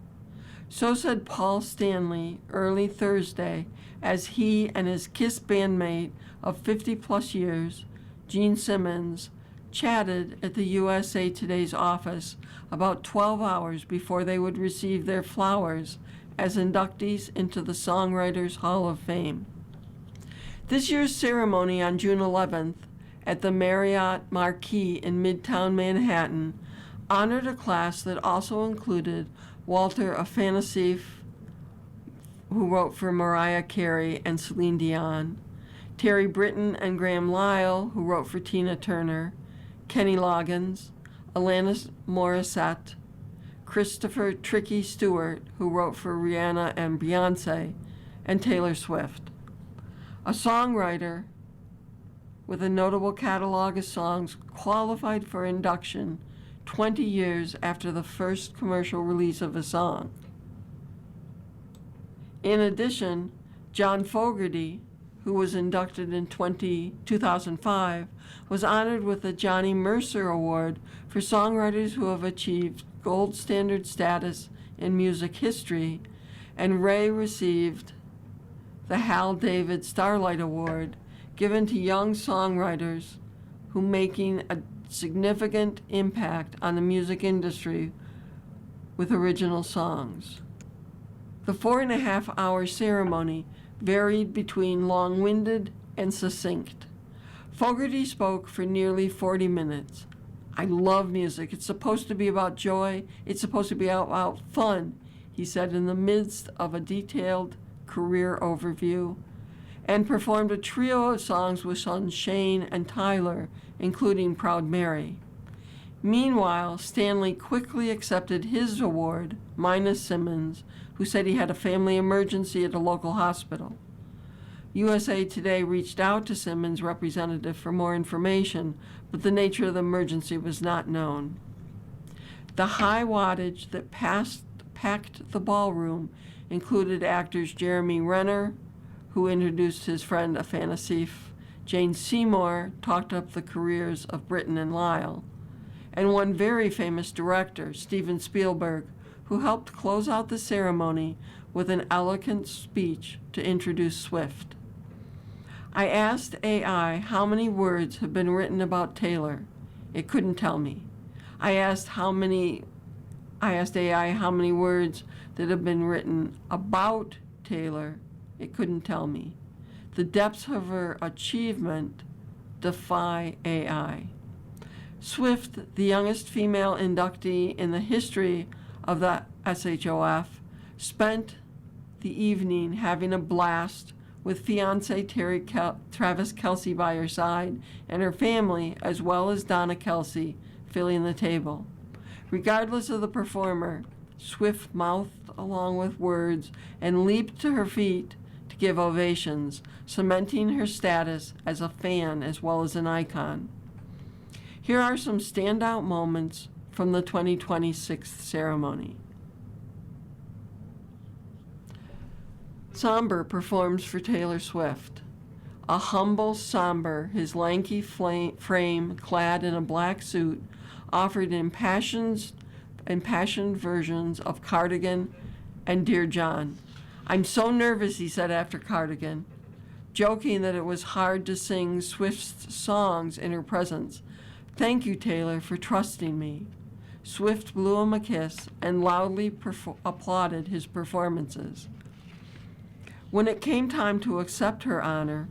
[SPEAKER 2] So said Paul Stanley early Thursday as he and his KISS bandmate of 50 plus years, Gene Simmons, chatted at the USA Today's office about 12 hours before they would receive their flowers as inductees into the Songwriters Hall of Fame. This year's ceremony on June 11th at the Marriott Marquis in Midtown Manhattan honored a class that also included Walter Afanasieff, who wrote for Mariah Carey and Celine Dion, Terry Britton and Graham Lyle, who wrote for Tina Turner, Kenny Loggins, Alanis Morissette, Christopher Tricky Stewart, who wrote for Rihanna and Beyonce, and Taylor Swift. A songwriter with a notable catalog of songs qualified for induction 20 years after the first commercial release of a song. In addition, John Fogerty, who was inducted in 2005, was honored with the Johnny Mercer Award for songwriters who have achieved gold standard status in music history, and Ray received the Hal David Starlight Award given to young songwriters who making a significant impact on the music industry with original songs. The 4.5-hour ceremony varied between long-winded and succinct. Fogerty spoke for nearly 40 minutes. "I love music. It's supposed to be about joy. It's supposed to be about fun," he said in the midst of a detailed career overview, and performed a trio of songs with sons Shane and Tyler, including Proud Mary. Meanwhile, Stanley quickly accepted his award, minus Simmons, who said he had a family emergency at a local hospital. USA Today reached out to Simmons' representative for more information, but the nature of the emergency was not known. The high wattage that packed the ballroom included actors Jeremy Renner, who introduced his friend Afanasieff, Jane Seymour talked up the careers of Britton and Lyle, and one very famous director, Steven Spielberg, who helped close out the ceremony with an eloquent speech to introduce Swift. I asked AI how many words have been written about Taylor. It couldn't tell me. I asked AI how many words that have been written about Taylor. It couldn't tell me. The depths of her achievement defy AI. Swift, the youngest female inductee in the history of the SHOF, spent the evening having a blast with fiancé Travis Kelce by her side and her family, as well as Donna Kelce, filling the table. Regardless of the performer, Swift mouthed along with words and leaped to her feet to give ovations, cementing her status as a fan as well as an icon. Here are some standout moments from the 2026 ceremony. Somber performs for Taylor Swift. A humble somber, his lanky frame clad in a black suit, offered impassioned versions of Cardigan and Dear John. "I'm so nervous," he said after Cardigan, joking that it was hard to sing Swift's songs in her presence. "Thank you, Taylor, for trusting me." Swift blew him a kiss and loudly applauded his performances. When it came time to accept her honor,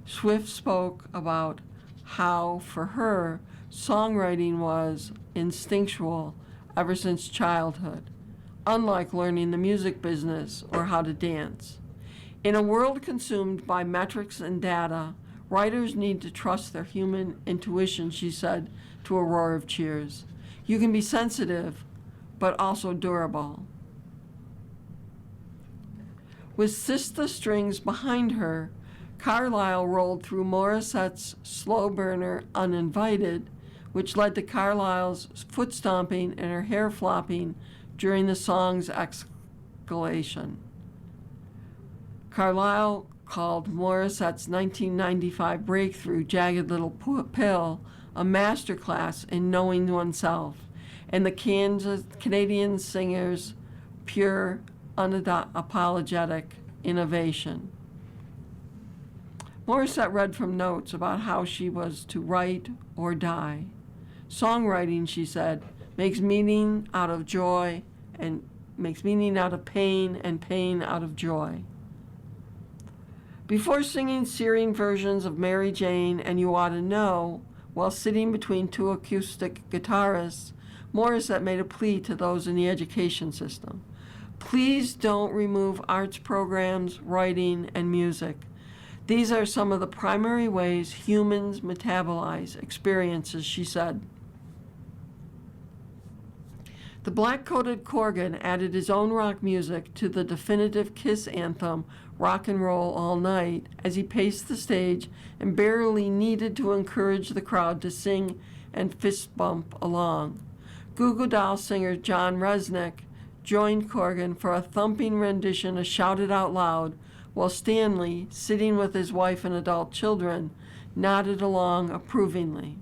[SPEAKER 2] Swift spoke about how, for her, songwriting was instinctual ever since childhood, unlike learning the music business or how to dance. In a world consumed by metrics and data, writers need to trust their human intuition, she said to a roar of cheers. "You can be sensitive, but also durable." With Sista Strings behind her, Carlyle rolled through Morissette's slow burner Uninvited, which led to Carlyle's foot stomping and her hair flopping during the song's escalation. Carlyle called Morissette's 1995 breakthrough, Jagged Little Pill, a masterclass in knowing oneself, and the Canadian singer's pure, unapologetic innovation. Morissette read from notes about how she was to write or die. "Songwriting," she said, makes meaning out of joy and makes meaning out of pain and pain out of joy." Before singing searing versions of Mary Jane and You Ought to Know, while sitting between two acoustic guitarists, Morissette made a plea to those in the education system. "Please don't remove arts programs, writing, and music. These are some of the primary ways humans metabolize experiences," she said. The black-coated Corgan added his own rock music to the definitive Kiss anthem, Rock and Roll All Night, as he paced the stage and barely needed to encourage the crowd to sing and fist bump along. Goo Goo Dolls singer John Resnick joined Corgan for a thumping rendition of Shout It Out Loud, while Stanley, sitting with his wife and adult children, nodded along approvingly.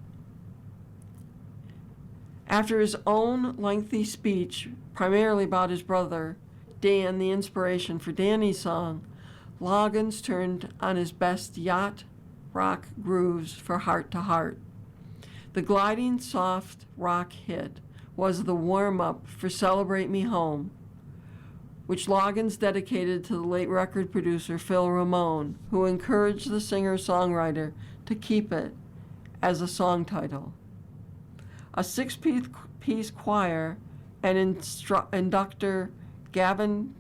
[SPEAKER 2] After his own lengthy speech, primarily about his brother, Dan, the inspiration for Danny's song, Loggins turned on his best yacht rock grooves for Heart to Heart. The gliding, soft rock hit was the warm-up for Celebrate Me Home, which Loggins dedicated to the late record producer Phil Ramone, who encouraged the singer-songwriter to keep it as a song title. A six-piece choir and inductor Gavin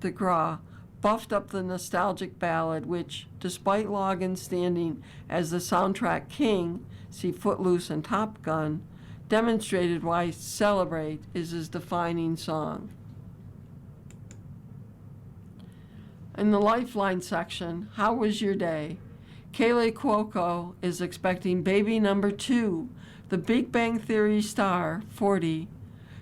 [SPEAKER 2] DeGraw buffed up the nostalgic ballad, which, despite Loggins standing as the soundtrack king, see Footloose and Top Gun, demonstrated why Celebrate is his defining song. In the Lifeline section, how was your day? Kayleigh Cuoco is expecting baby number 2. The Big Bang Theory star, 40,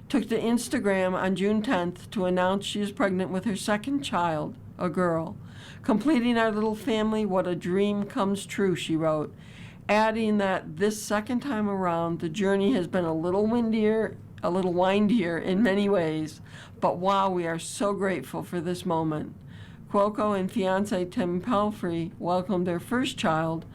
[SPEAKER 2] took to Instagram on June 10th to announce she is pregnant with her second child, a girl. "Completing our little family, what a dream comes true," she wrote, adding that this second time around, the journey has been a little windier, a little windier in many ways, but wow, we are so grateful for this moment. Cuoco and fiancé Tim Pelphrey welcomed their first child,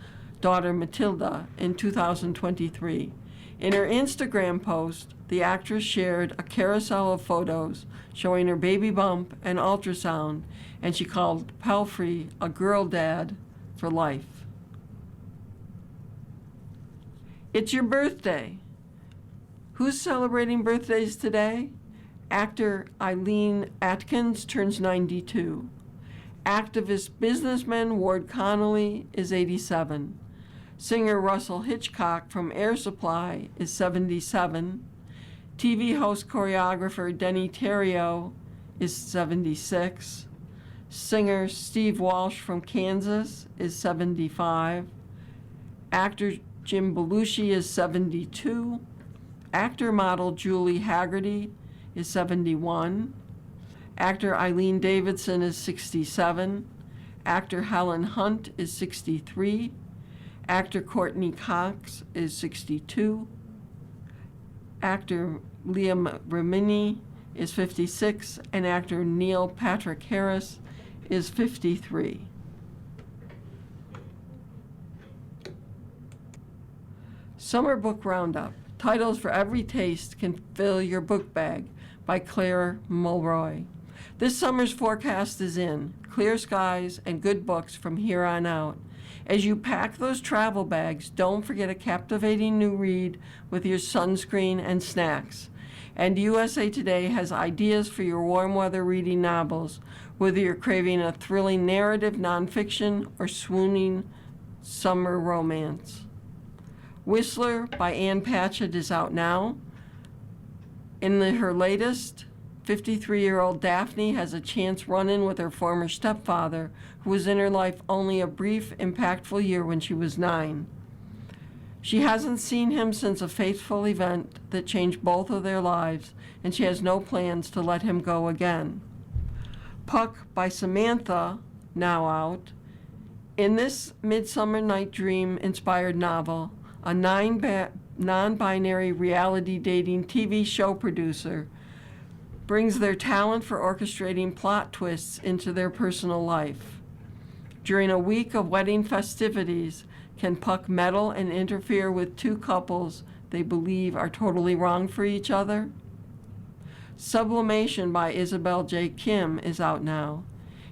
[SPEAKER 2] daughter Matilda, in 2023. In her Instagram post, the actress shared a carousel of photos showing her baby bump and ultrasound, and she called Pelphrey a girl dad for life. It's your birthday. Who's celebrating birthdays today? Actor Eileen Atkins turns 92. Activist businessman Ward Connolly is 87. Singer Russell Hitchcock from Air Supply is 77. TV host choreographer Denny Terrio is 76. Singer Steve Walsh from Kansas is 75. Actor Jim Belushi is 72. Actor model Julie Haggerty is 71. Actor Eileen Davidson is 67. Actor Helen Hunt is 63. Actor Courtney Cox is 62. Actor Liam Remini is 56. And actor Neil Patrick Harris is 53. Summer Book Roundup. Titles for Every Taste Can Fill Your Book Bag by Claire Mulroy. This summer's forecast is in. Clear skies and good books from here on out. As you pack those travel bags, don't forget a captivating new read with your sunscreen and snacks. And USA Today has ideas for your warm weather reading novels, whether you're craving a thrilling narrative nonfiction or swooning summer romance. Whistler by Ann Patchett is out now. In her latest, 53-year-old Daphne has a chance run-in with her former stepfather, who was in her life only a brief, impactful year when she was 9. She hasn't seen him since a fateful event that changed both of their lives, and she has no plans to let him go again. Puck by Samantha, now out. In this Midsummer Night Dream-inspired novel, a non-binary reality dating TV show producer brings their talent for orchestrating plot twists into their personal life. During a week of wedding festivities, can Puck meddle and interfere with two couples they believe are totally wrong for each other? Sublimation by Isabel J. Kim is out now.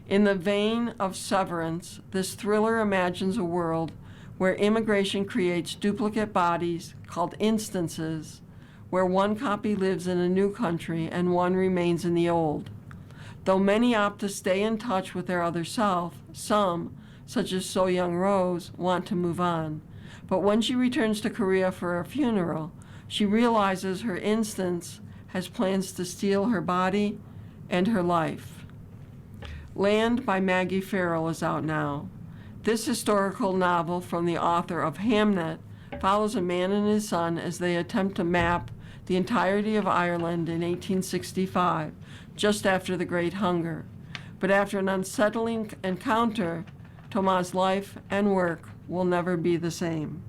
[SPEAKER 2] In the vein of Severance, this thriller imagines a world where immigration creates duplicate bodies called instances, where one copy lives in a new country and one remains in the old. Though many opt to stay in touch with their other self, some, such as So Young Rose, want to move on. But when she returns to Korea for a funeral, she realizes her instance has plans to steal her body and her life. Land by Maggie Farrell is out now. This historical novel from the author of Hamnet follows a man and his son as they attempt to map the entirety of Ireland in 1865, just after the Great Hunger. But after an unsettling encounter, Thomas' life and work will never be the same.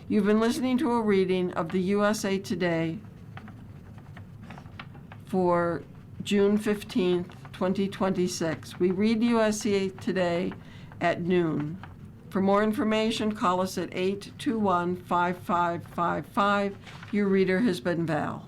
[SPEAKER 2] You've been listening to a reading of the USA Today for June 15th, 2026. We read USA Today at noon. For more information, call us at 821-5555. Your reader has been Val.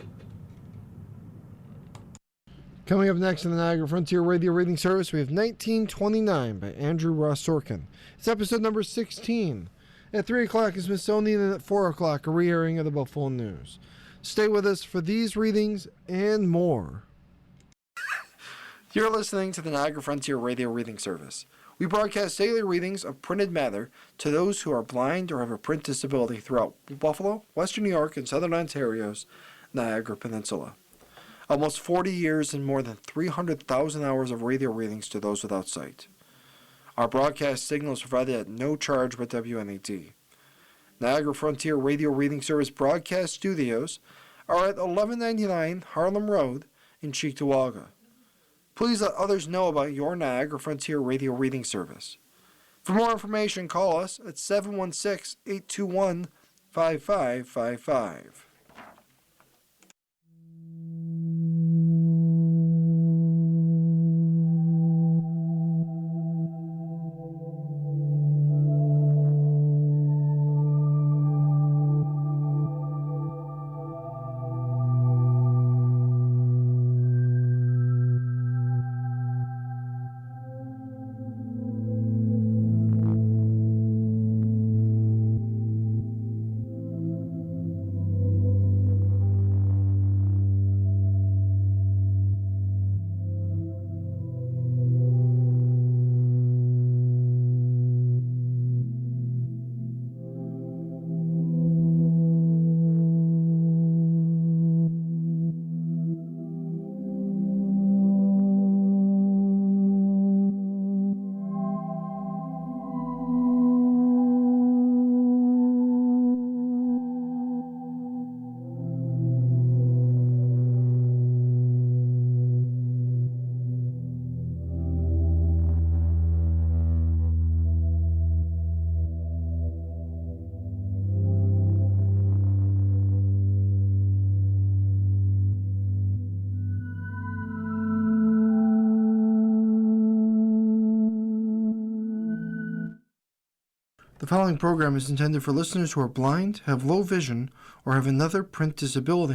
[SPEAKER 3] Coming up next in the Niagara Frontier Radio Reading Service, we have 1929 by Andrew Ross Sorkin. It's episode number 16. At 3 o'clock is Smithsonian, and at 4 o'clock, a re-airing of the Buffalo News. Stay with us for these readings and more. You're listening to the Niagara Frontier Radio Reading Service. We broadcast daily readings of printed matter to those who are blind or have a print disability throughout Buffalo, Western New York, and Southern Ontario's Niagara Peninsula. Almost 40 years and more than 300,000 hours of radio readings to those without sight. Our broadcast signal is provided at no charge by WNED. Niagara Frontier Radio Reading Service broadcast studios are at 1199 Harlem Road in Cheektowaga. Please let others know about your Niagara Frontier Radio Reading Service. For more information, call us at 716-821-5555. The following program is intended for listeners who are blind, have low vision, or have another print disability